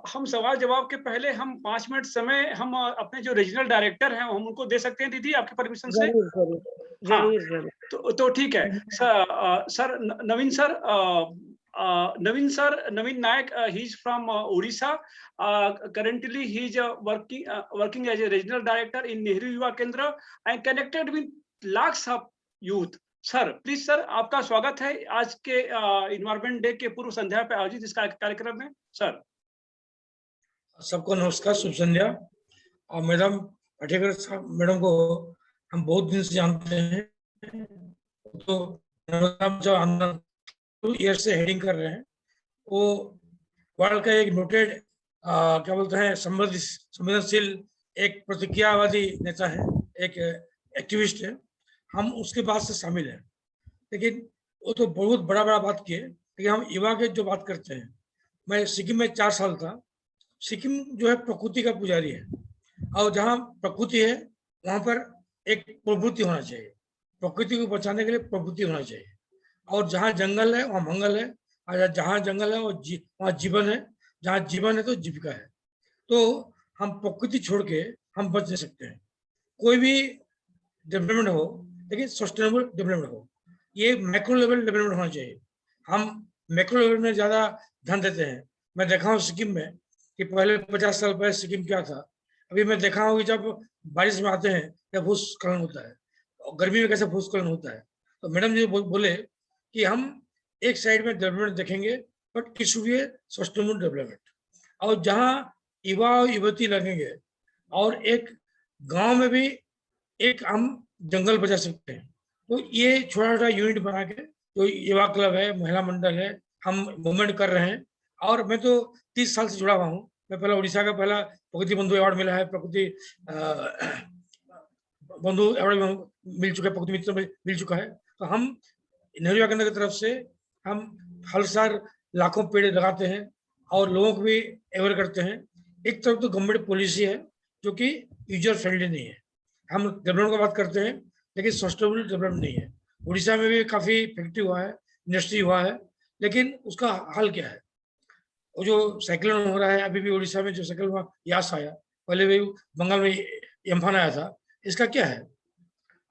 हम सवाल-जवाब के पहले हम 5 मिनट समय हम अपने जो रीजनल डायरेक्टर हैं, हम उनको दे सकते हैं दीदी आपके परमिशन से? ज़रूर, ज़रूर। हाँ, ज़रूर, ज़रूर। तो ठीक है। Sir Naveen sir Naveen Nayak he is from Odisha. Currently he is working as a regional director in Nehru Yuva Kendra and connected with lakhs of youth. Sir, please sir आपका स्वागत है आज के एनवायरनमेंट डे के पूर्व संध्या पे आयोजित इस कार्यक्रम में। सर। सबको नमस्कार, शुभ संध्या। और मैडम पाटेकर साहब मैडम को हम बहुत दिन से जानते हैं, तो जो 2 ईयर से हेडिंग कर रहे हैं, वो वर्ल्ड का एक नोटेड क्या बोलते हैं संवेदनशील एक प्रतिक्रियावादी नेता है, एक एक्टिविस्ट है। हम उसके बाद से शामिल हैं, लेकिन वो तो बहुत बड़ा बात किए। लेकिन हम युवा के जो बात करते हैं, मैं सिक्किम में 4 साल था। सिक्किम जो है प्रकृति का पुजारी है, और जहाँ प्रकृति है वहाँ पर एक प्रवृत्ति होना चाहिए। प्रकृति को बचाने के लिए प्रवृत्ति होना चाहिए। और जहाँ जंगल है वहाँ मंगल है, और जहाँ जंगल है वहाँ जीवन है, जहाँ जीवन है तो जीविका है। तो हम प्रकृति छोड़ के हम बच नहीं सकते हैं। कोई भी डेवलपमेंट हो, लेकिन सस्टेनेबल डेवलपमेंट हो। ये मैक्रो लेवल डेवलपमेंट होना चाहिए। हम मैक्रो लेवल में ज़्यादा ध्यान देते हैं। मैं देखा हूँ सिक्किम में कि पहले 50 साल पहले सिक्किम क्या था। अभी मैं देखा हूँ कि जब बारिश में आते हैं क्या भूस्खलन होता है, और गर्मी में कैसे भूस्खलन होता है। तो मैडम जी बोले कि हम एक साइड में डेवलपमेंट देखेंगे, but it should be sustainable development. और जहाँ युवा युवती लगेंगे, और एक गांव में भी एक हम जंगल बचा सकते हैं। तो ये छोटा यूनिट बना के, तो युवा क्लब है, महिला मंडल है, हम मूवमेंट कर रहे हैं। और मैं तो 30 साल से जुड़ा हुआ हूँ। मैं पहला उड़ीसा का पहला प्रकृति बंधु अवार्ड मिला है, प्रकृति बंधु अवार्ड मिल चुका है, प्रकृति मित्र मिल चुका है। तो हम नेहरू युवा केंद्र की तरफ से हम हर साल लाखों पेड़ लगाते हैं और लोगों को भी अवेयर करते हैं। एक तरफ तो गवर्नमेंट पॉलिसी है जो कि यूजर फ्रेंडली नहीं है। हम डेवलपमेंट की बात करते हैं, लेकिन सस्टेनेबल डेवलपमेंट नहीं है। उड़ीसा में भी काफ़ी फैक्ट्री हुआ है, इंडस्ट्री हुआ है, लेकिन उसका हाल क्या है? वो जो साइक्लोन हो रहा है, अभी भी उड़ीसा में जो साइक्लोन हुआ, यास आया, पहले भी बंगाल में एम्फान आया था, इसका क्या है?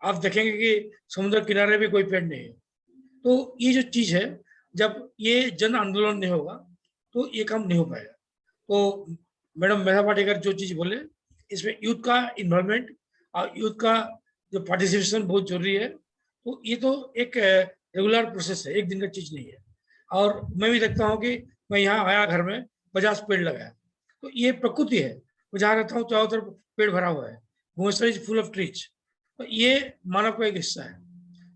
आप देखेंगे कि समुद्र किनारे भी कोई पेड़ नहीं है। तो ये जो चीज़ है, जब ये जन आंदोलन नहीं होगा तो ये काम नहीं हो पाएगा। तो मैडम मेधा पाटेकर जो चीज़ बोले, इसमें यूथ का इन्वॉल्वमेंट और यूथ का जो पार्टिसिपेशन बहुत जरूरी है। तो ये तो एक रेगुलर प्रोसेस है, एक दिन का चीज़ नहीं है। और मैं भी देखता हूँ कि मैं यहाँ आया, घर में 50 पेड़ लगाया, तो ये प्रकृति है। मैं जहाँ रहता हूँ चारों तरफ पेड़ भरा हुआ है, Bhubaneswar is full of trees. तो ये मानव का एक हिस्सा है।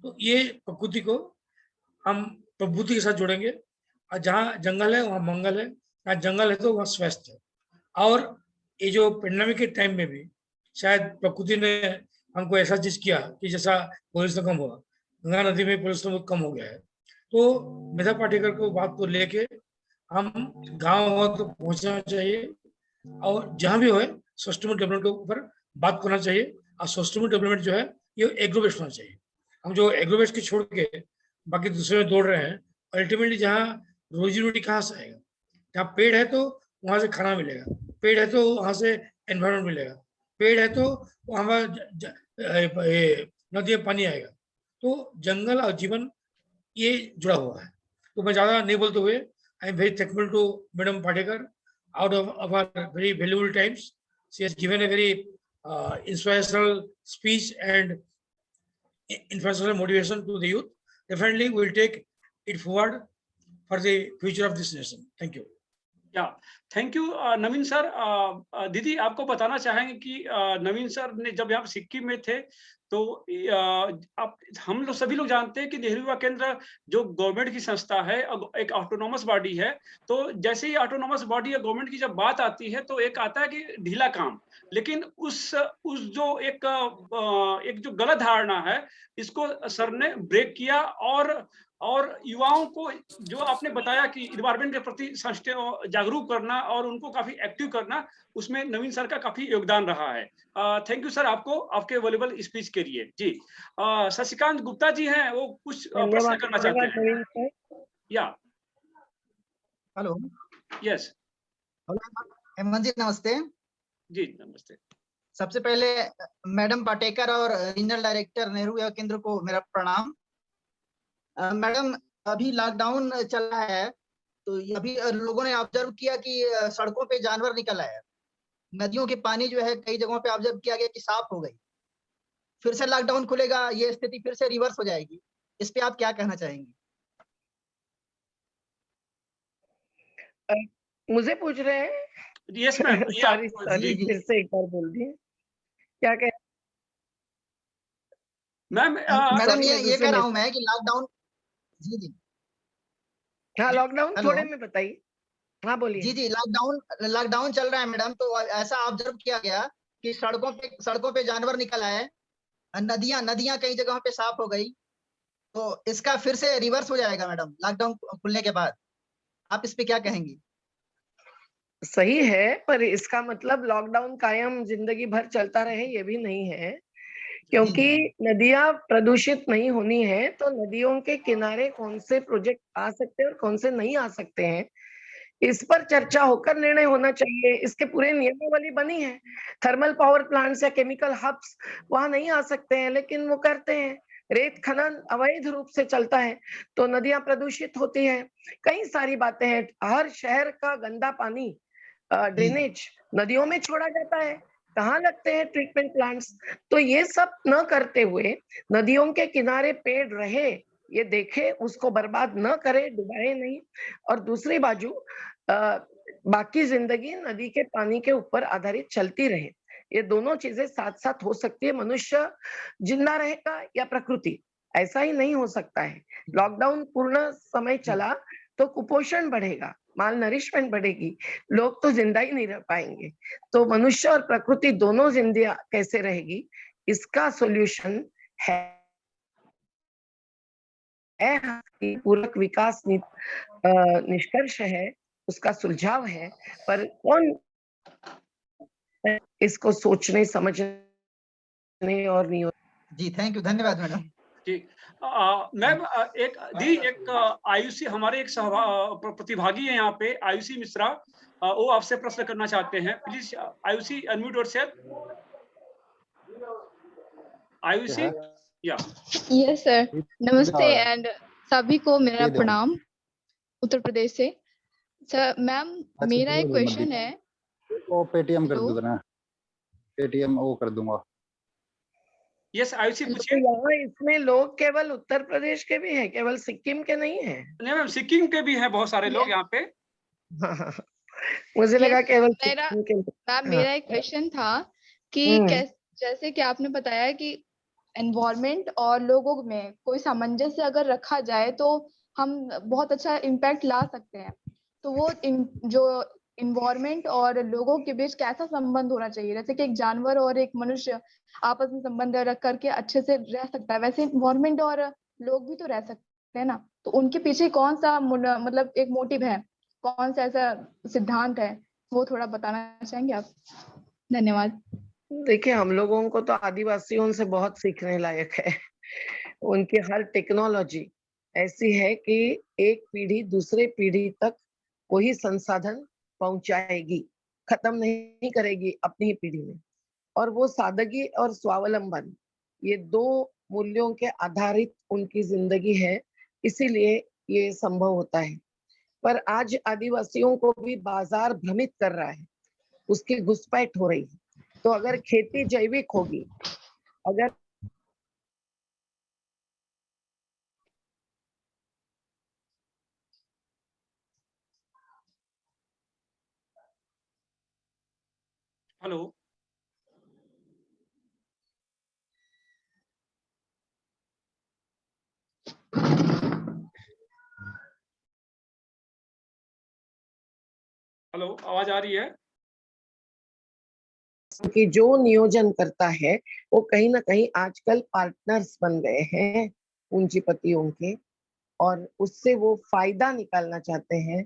तो ये प्रकृति को हम प्रभुति के साथ जोड़ेंगे, और जहाँ जंगल है वहाँ मंगल है, जहाँ जंगल है तो वहाँ स्वास्थ्य है। और ये जो पेंडेमिक के टाइम में भी शायद प्रकृति ने हमको ऐसा चीज किया कि जैसा पोल्यूशन कम हुआ, गंगा नदी में पोल्यूशन बहुत कम हो गया है। तो मेधा पाटेकर को बात को लेके हम गाँव तो पहुँचना चाहिए, और जहाँ भी हो सस्टेनेबल डेवलपमेंट के ऊपर बात करना चाहिए। और सस्टेनेबल डेवलपमेंट जो है ये एग्रो बेस्ड होना चाहिए। हम जो एग्रो बेस्ड की छोड़ के बाकी दूसरे में दौड़ रहे हैं, अल्टीमेटली जहाँ रोजी रोटी कहाँ से आएगा? जहाँ पेड़ है तो वहाँ से खाना मिलेगा, पेड़ है तो वहाँ से एनवायरमेंट मिलेगा, पेड़ है तो वहाँ नदी में पानी आएगा। तो जंगल और जीवन ये जुड़ा हुआ है। तो मैं ज़्यादा नहीं बोलते हुए, I am very thankful to madam Patekar out of our very valuable times. She has given a very inspirational speech and inspirational motivation to the youth. Definitely, we will take it forward for the future of this nation. Thank you. या thank you Naveen sir. दीदी आपको बताना चाहेंगे कि नवीन sir ने जब यहाँ सिक्किम में थे तो आप हम लोग सभी लोग जानते हैं कि नेहरू युवा केंद्र जो गवर्नमेंट की संस्था है, एक ऑटोनोमस बॉडी है। तो जैसे ही ऑटोनोमस बॉडी या गवर्नमेंट की जब बात आती है तो एक आता है कि ढीला काम, लेकिन उस जो एक जो गलत धारणा है इसको सर ने ब्रेक किया, और युवाओं को जो आपने बताया कि इन्वायरमेंट के प्रति जागरूक करना और उनको काफी एक्टिव करना, उसमें नवीन सर का काफी योगदान रहा है। थैंक यू सर आपको आपके वैल्यूएबल स्पीच के लिए। जी शशिकांत गुप्ता जी हैं, वो कुछ प्रश्न धन्यवाद करना चाहते धन्यवाद हैं। नवीन सर। या हेलो यस हेलो हेमंत जी नमस्ते। जी नमस्ते। सबसे पहले मैडम पाटेकर और रीजनल डायरेक्टर नेहरू युवा केंद्र को मेरा प्रणाम। मैडम अभी लॉकडाउन चल रहा है तो अभी लोगों ने ऑब्जर्व किया कि सड़कों पे जानवर निकल आए, नदियों के पानी जो है कई जगहों पे ऑब्जर्व किया गया कि साफ हो गई। फिर से लॉकडाउन खुलेगा, ये स्थिति फिर से रिवर्स हो जाएगी, इस पे आप क्या कहना चाहेंगे? मुझे पूछ रहे हैं? यस मैम सॉरी जी जी फिर से एक बार बोल दिए क्या कह मैम मैडम sorry, मैं ये दूसरे कह रहा में हूं मैं कि लॉकडाउन। जी जी हाँ लॉकडाउन हेलो थोड़े में बताइए। हाँ बोलिए। जी जी लॉकडाउन लॉकडाउन चल रहा है मैडम, तो ऐसा ऑब्जर्व किया गया कि सड़कों पे जानवर निकल आए, नदियां नदियां कई जगहों पे साफ हो गई, तो इसका फिर से रिवर्स हो जाएगा मैडम लॉकडाउन खुलने के बाद, आप इस पे क्या कहेंगी? सही है, पर इसका मतलब लॉकडाउन कायम जिंदगी भर चलता रहे ये भी नहीं है, जी क्योंकि जी नदियां प्रदूषित नहीं होनी है तो नदियों के किनारे कौन से प्रोजेक्ट आ सकते हैं और कौन से नहीं आ सकते हैं, इस पर चर्चा होकर निर्णय होना चाहिए। इसके पूरे नियमावली बनी है। थर्मल पावर प्लांट्स या केमिकल हब्स वहां नहीं आ सकते हैं, लेकिन वो करते हैं। रेत खनन अवैध रूप से चलता है तो नदियां प्रदूषित होती हैं। कई सारी बातें हैं। हर शहर का गंदा पानी जी ड्रेनेज नदियों में छोड़ा जाता है। कहाँ लगते हैं ट्रीटमेंट प्लांट्स? तो ये सब न करते हुए नदियों के किनारे पेड़ रहे, ये देखे, उसको बर्बाद न करे, डुबाए नहीं। और दूसरी बाजू बाकी जिंदगी नदी के पानी के ऊपर आधारित चलती रहे। ये दोनों चीजें साथ-साथ हो सकती है। मनुष्य जिंदा रहेगा या प्रकृति, ऐसा ही नहीं हो सकता है। लॉकडाउन पूर्ण समय चला तो कुपोषण बढ़ेगा, माल नरिशमेंट बढ़ेगी, लोग तो जिंदा ही नहीं रह पाएंगे। तो मनुष्य और प्रकृति दोनों जिंदा कैसे रहेगी, इसका सॉल्यूशन है पूरक विकास निष्कर्ष है, उसका सुझाव है, पर कौन इसको सोचने समझने और नहीं जी थैंक यू, धन्यवाद मैडम। जी मैम एक आयुषी हमारे एक प्रतिभागी है यहाँ पे आयुषी मिश्रा, वो आपसे प्रश्न करना चाहते हैं। Please Ayushi unmute yourself. Ayushi या यस सर, नमस्ते एंड सभी को मेरा प्रणाम उत्तर प्रदेश से। सर मैम मेरा एक क्वेश्चन है। वो पेटीएम कर हेलो दूंगा ना, पेटीएम वो कर दूंगा। यस आयुषी तो पूछिए। यहाँ इसमें लोग केवल उत्तर प्रदेश के भी हैं, केवल सिक्किम के नहीं है। नहीं मैम सिक्किम के भी हैं बहुत सारे लोग यहाँ पे। मुझे लगा यस केवल मेरा सिक्किम के। मैम हाँ। मेरा एक क्वेश्चन था कि जैसे कि आपने बताया कि एनवायरनमेंट और लोगों में कोई सामंजस्य अगर रखा जाए तो हम बहुत अच्छा इम्पैक्ट ला सकते हैं। तो वो जो इन्वायरमेंट और लोगों के बीच कैसा संबंध होना चाहिए, जैसे कि एक जानवर और एक मनुष्य आपस में संबंध रख करके अच्छे से रह सकता है, वैसे इन्वायरमेंट और लोग भी तो रह सकते हैं ना। तो उनके पीछे कौन सा मतलब एक मोटिव है, कौन सा ऐसा सिद्धांत है, वो थोड़ा बताना चाहेंगे आप? धन्यवाद। देखिए हम लोगों को तो आदिवासियों से बहुत सीखने लायक है। उनकी हर टेक्नोलॉजी ऐसी है कि एक पीढ़ी दूसरे पीढ़ी तक वही संसाधन पहुंचाएगी, खत्म नहीं करेगी अपनी ही पीढ़ी में। और वो सादगी और स्वावलंबन, ये दो मूल्यों के आधारित उनकी जिंदगी है, इसीलिए ये संभव होता है। पर आज आदिवासियों को भी बाजार भ्रमित कर रहा है, उसकी घुसपैठ हो रही है। तो अगर खेती जैविक होगी, अगर हेलो हेलो आवाज आ रही है? कि जो नियोजन करता है वो कहीं ना कहीं आजकल पार्टनर्स बन गए हैं पूंजीपतियों के, और उससे वो फायदा निकालना चाहते हैं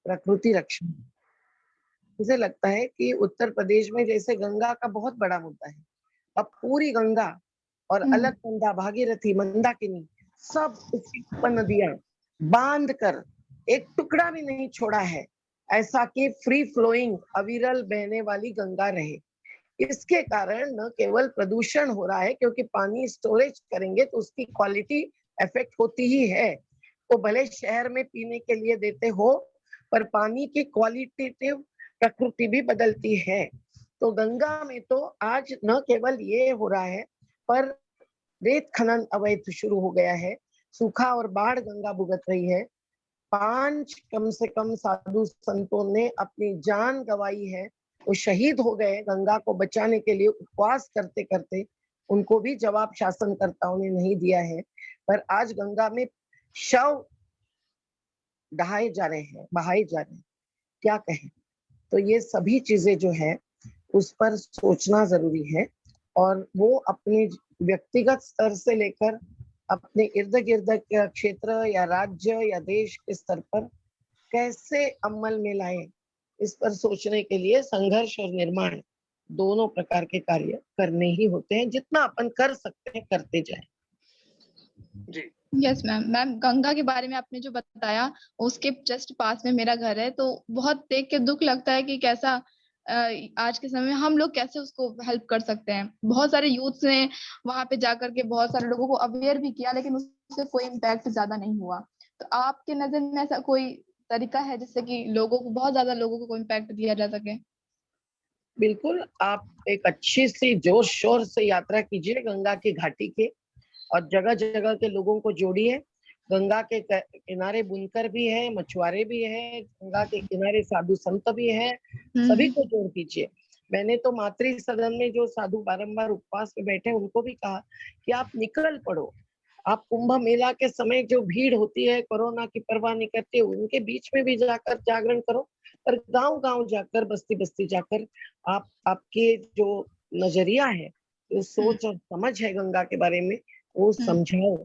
प्रकृति रक्षा। मुझे लगता है कि उत्तर प्रदेश में जैसे गंगा का बहुत बड़ा मुद्दा है, अब पूरी गंगा और अलकनंदा, भागीरथी, मंदाकिनी सब उसकी उपनदियां बांध कर एक टुकड़ा भी नहीं छोड़ा है, ऐसा कि फ्री फ्लोइंग अविरल बहने वाली गंगा रहे। इसके कारण न केवल प्रदूषण हो रहा है, क्योंकि पानी स्टोरेज करेंगे तो उसकी क्वालिटी इफेक्ट होती ही है। तो भले शहर में पीने के लिए देते हो, पर पानी की क्वालिटेटिव प्रकृति भी बदलती है। तो गंगा में तो आज न केवल ये हो रहा है, पर रेत खनन अवैध शुरू हो गया है, सूखा और बाढ़ गंगा भुगत रही है। 5 कम से कम साधु संतों ने अपनी जान गंवाई है, वो शहीद हो गए गंगा को बचाने के लिए उपवास करते करते, उनको भी जवाब शासनकर्ताओं ने नहीं दिया है। पर आज गंगा में शव बहाए जा रहे हैं, क्या कहें। तो ये सभी चीजें जो है उस पर सोचना जरूरी है, और वो अपने व्यक्तिगत स्तर से लेकर अपने इर्द गिर्द के क्षेत्र या राज्य या देश के स्तर पर कैसे अमल में लाए, इस पर सोचने के लिए संघर्ष और निर्माण दोनों प्रकार के कार्य करने ही होते हैं। जितना अपन कर सकते हैं करते जाएं। जी यस मैम। मैम, गंगा के बारे में आपने जो बताया, उसके जस्ट पास में मेरा घर है, तो बहुत देख के दुख लगता है कि कैसा आज के समय में हम लोग कैसे उसको हेल्प कर सकते हैं। बहुत सारे यूथ्स ने वहां पे जाकर के बहुत सारे लोगों को अवेयर भी किया, लेकिन उससे कोई इम्पैक्ट ज्यादा नहीं हुआ। तो आपके नजर में ऐसा कोई तरीका है जिससे कि लोगों को, बहुत ज्यादा लोगों को इम्पैक्ट दिया जा सके? बिल्कुल, आप एक अच्छी सी जोर शोर से यात्रा कीजिए गंगा की घाटी के, और जगह जगह के लोगों को जोड़िए। गंगा के किनारे बुनकर भी है, मछुआरे भी है, गंगा के किनारे साधु संत भी है, सभी को जोड़ दीजिए। मैंने तो मातृ सदन में जो साधु बारंबार उपवास में बैठे उनको भी कहा कि आप निकल पड़ो, आप कुंभ मेला के समय जो भीड़ होती है, कोरोना की परवाह नहीं करते, उनके बीच में भी जाकर जागरण करो, पर गांव गांव जाकर, बस्ती बस्ती जाकर आप आपके जो नजरिया है, जो सोच और समझ है गंगा के बारे में, वो समझाओ,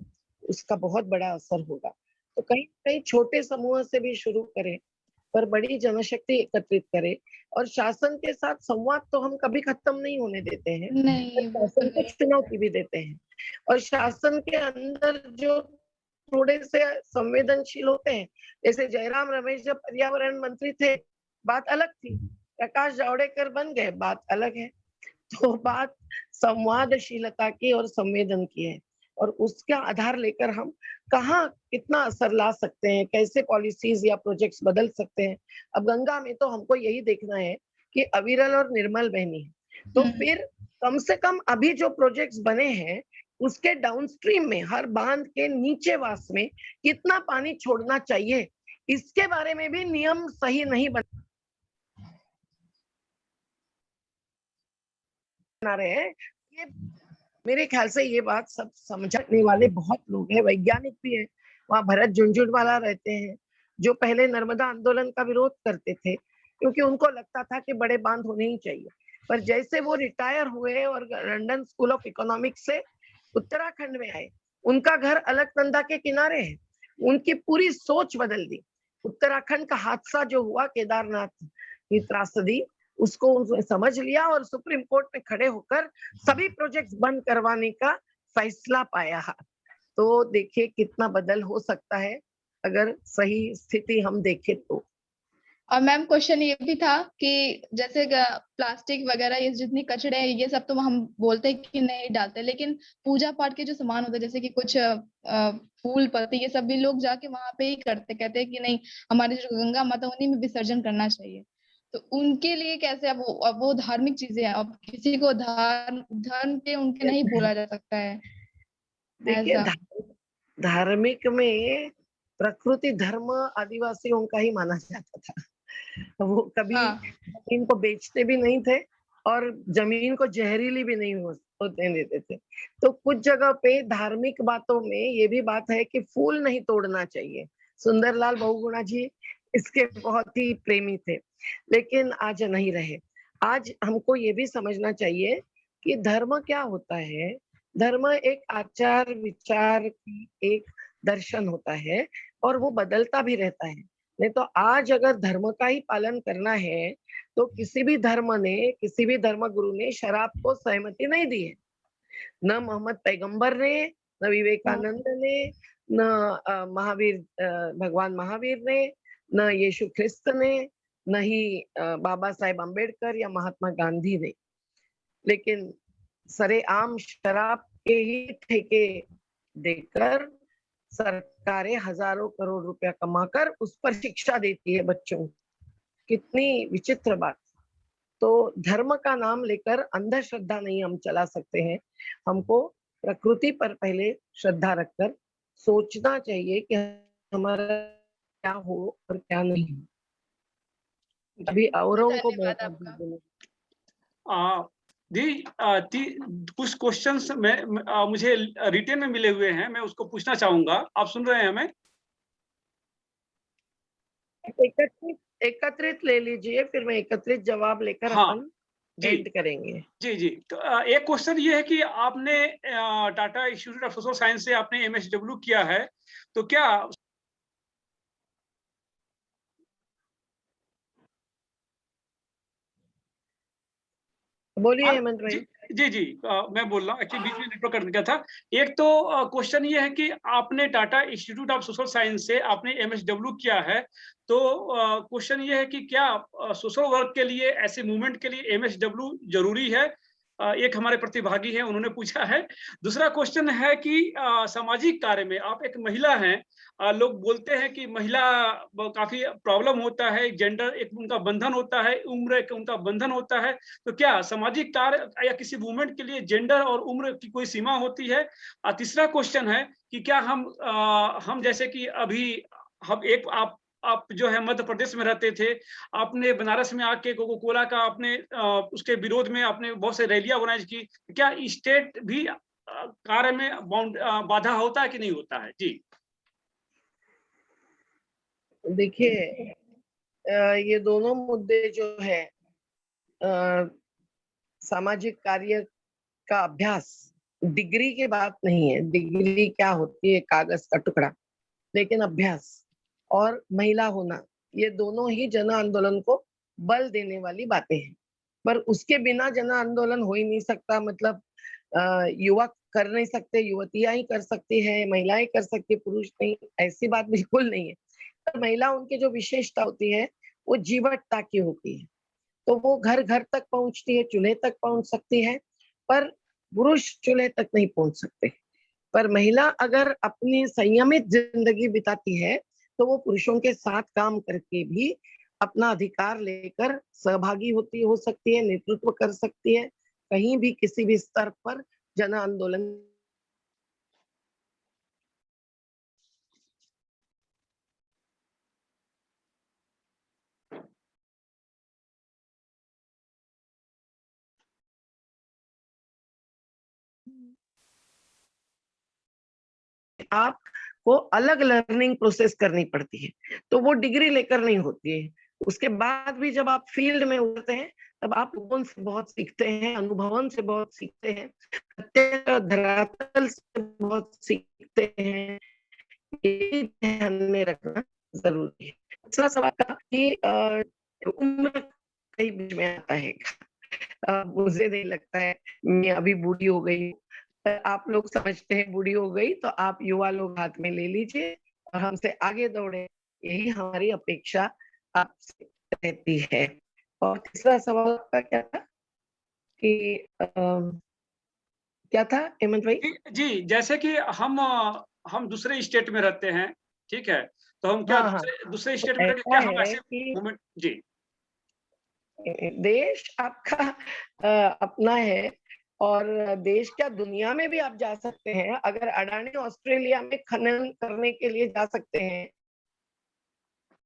उसका बहुत बड़ा असर होगा। तो कहीं कहीं छोटे समूह से भी शुरू करें, पर बड़ी जनशक्ति एकत्रित करें, और शासन के साथ संवाद तो हम कभी खत्म नहीं होने देते हैं, पर नहीं, वो तो शासन को नहीं। चुनौती भी देते हैं। और शासन के अंदर जो थोड़े से संवेदनशील होते हैं, जैसे जयराम रमेश जब पर्यावरण मंत्री थे, बात अलग थी, प्रकाश जावड़ेकर बन गए, बात अलग है। तो बात संवादशीलता की और संवेदन की है, और उसका आधार लेकर हम कहाँ कितना असर ला सकते हैं, कैसे पॉलिसीज या प्रोजेक्ट्स बदल सकते हैं। अब गंगा में तो हमको यही देखना है कि अविरल और निर्मल बहनी है, तो फिर कम से कम अभी जो प्रोजेक्ट्स बने हैं उसके डाउनस्ट्रीम में, हर बांध के नीचे वास में कितना पानी छोड़ना चाहिए, इसके बारे में भी नियम सही नहीं बना रहे हैं। ये मेरे ख्याल से ये बात सब समझने वाले बहुत लोग हैं, वैज्ञानिक भी हैं। वहाँ भरत झुनझुनवाला रहते हैं, जो पहले नर्मदा आंदोलन का विरोध करते थे, क्योंकि उनको लगता था कि बड़े बांध होने ही चाहिए। पर जैसे वो रिटायर हुए और लंदन स्कूल ऑफ इकोनॉमिक्स से उत्तराखंड में आए, उनका घर अलकनंदा के किनारे है, उनकी पूरी सोच बदल दी। उत्तराखंड का हादसा जो हुआ, केदारनाथ की त्रासदी, उसको उन्होंने समझ लिया और सुप्रीम कोर्ट में खड़े होकर सभी प्रोजेक्ट्स बंद करवाने का फैसला पाया। तो देखिए कितना बदल हो सकता है अगर सही स्थिति हम देखें तो। और मैम, क्वेश्चन ये भी था कि जैसे प्लास्टिक वगैरह, ये जितनी कचड़े हैं, ये सब तो हम बोलते हैं कि नहीं डालते, लेकिन पूजा पाठ के जो सामान होते हैं, जैसे कि कुछ फूल पत्ती, ये सब भी लोग जाके वहां पे ही करते, कहते हैं कि नहीं, हमारी जो गंगा माता, उन्हीं में विसर्जन करना चाहिए। तो उनके लिए कैसे? अब वो धार्मिक चीजें हैं, अब किसी को धर्म पे उनके नहीं बोला जा सकता है देखिए ऐसा। धार्मिक में प्रकृति धर्म आदिवासियों का ही माना जाता था। वो कभी हाँ। जमीन को बेचते भी नहीं थे, और जमीन को जहरीली भी नहीं होने देते थे। तो कुछ जगह पे धार्मिक बातों में ये भी बात है कि फूल नहीं तोड़ना चाहिए। सुंदरलाल बहुगुणा जी इसके बहुत ही प्रेमी थे, लेकिन आज नहीं रहे। आज हमको ये भी समझना चाहिए कि धर्म क्या होता है। धर्म एक आचार विचार की एक दर्शन होता है, और वो बदलता भी रहता है। नहीं तो आज अगर धर्म का ही पालन करना है, तो किसी भी धर्म गुरु ने शराब को सहमति नहीं दी है। न मोहम्मद पैगंबर ने, न विवेकानंद ने, न भगवान महावीर ने, न यीशु ख्रिस्त ने, न ही बाबा साहेब अम्बेडकर या महात्मा गांधी ने। लेकिन सरेआम शराब के ही ठेके देकर सरकारें हजारों करोड़ रुपया कमाकर उस पर शिक्षा देती है बच्चों को। कितनी विचित्र बात। तो धर्म का नाम लेकर अंधश्रद्धा नहीं हम चला सकते हैं। हमको प्रकृति पर पहले श्रद्धा रखकर सोचना चाहिए कि हमारा क्या हो और क्या नहीं हो। अभी औरों को धन्यवाद आपका। कुछ क्वेश्चंस मुझे रिटेन में मिले हुए हैं, मैं उसको पूछना चाहूंगा। आप सुन रहे हैं हमें? एकत्रित ले लीजिए, फिर मैं एकत्रित जवाब लेकर हाँ, अपन एंड करेंगे। जी। तो एक क्वेश्चन ये है कि आपने Tata institute of social science से आपने MSW किया है, तो क्या बोलिए हेमंत भाई। जी, मैं बोल रहा हूँ, एक्चुअली बीच में नेटवर्क कट गया था। एक तो क्वेश्चन ये है कि आपने Tata institute of social science से आपने MSW किया है, तो क्वेश्चन ये है कि क्या सोशल वर्क के लिए, ऐसे मूवमेंट के लिए MSW जरूरी है? एक हमारे प्रतिभागी हैं, उन्होंने पूछा है। दूसरा क्वेश्चन है कि सामाजिक कार्य में आप एक महिला हैं, लोग बोलते हैं कि महिला काफी प्रॉब्लम होता है, जेंडर एक उनका बंधन होता है, उम्र एक उनका बंधन होता है, तो क्या सामाजिक कार्य या किसी मूवमेंट के लिए जेंडर और उम्र की कोई सीमा होती है? तीसरा क्वेश्चन है कि क्या हम जैसे कि अभी हम एक आप जो है मध्य प्रदेश में रहते थे, आपने बनारस में आके कोको कोला का आपने उसके विरोध में आपने बहुत से रैलियां ऑर्गेनाइज की। क्या स्टेट भी कार्य में बाधा होता है कि नहीं होता है? जी देखिए, ये दोनों मुद्दे जो है, सामाजिक कार्य का अभ्यास डिग्री की बात नहीं है। डिग्री क्या होती है? कागज का टुकड़ा। लेकिन अभ्यास और महिला होना, ये दोनों ही जन आंदोलन को बल देने वाली बातें हैं। पर उसके बिना जन आंदोलन हो ही नहीं सकता। मतलब युवा कर नहीं सकते, युवतियां ही कर सकती है, महिलाएं कर सकती, पुरुष नहीं, ऐसी बात बिल्कुल नहीं है। पर महिला, उनकी जो विशेषता होती है वो जीवटता की होती है। तो वो घर घर तक पहुंचती है, चूल्हे तक पहुंच सकती है, पर पुरुष चूल्हे तक नहीं पहुंच सकते। पर महिला अगर अपनी संयमित जिंदगी बिताती है तो वो पुरुषों के साथ काम करके भी अपना अधिकार लेकर सहभागी हो सकती है, नेतृत्व कर सकती है, कहीं भी किसी भी स्तर पर जन आंदोलन। आपको अलग लर्निंग प्रोसेस करनी पड़ती है, तो वो डिग्री लेकर नहीं होती है। उसके बाद भी जब आप फील्ड में उतरते हैं तब आप लोगों से बहुत सीखते हैं, अनुभवन से बहुत सीखते हैं, धरातल से बहुत सीखते हैं। ये ध्यान में रखना जरूरी है। दूसरा सवाल था कि उम्र कई बीच में आता है। मुझे नहीं लगता है मैं अभी बूढ़ी हो गई हूँ। आप लोग समझते हैं बूढ़ी हो गई, तो आप युवा लोग हाथ में ले लीजिए और हमसे आगे दौड़े, यही हमारी अपेक्षा आपसे रहती है। और तीसरा सवाल आपका क्या था कि क्या था हेमंत भाई? जी, जैसे कि हम दूसरे स्टेट में रहते हैं, ठीक है? तो हम क्या हाँ, हाँ। दूसरे तो स्टेट में रहकर ऐसा क्या हम है ऐसे कि मूवमेंट? जी देश आपका अपना है और देश क्या दुनिया में भी आप जा सकते हैं। अगर अडानी ऑस्ट्रेलिया में खनन करने के लिए जा सकते हैं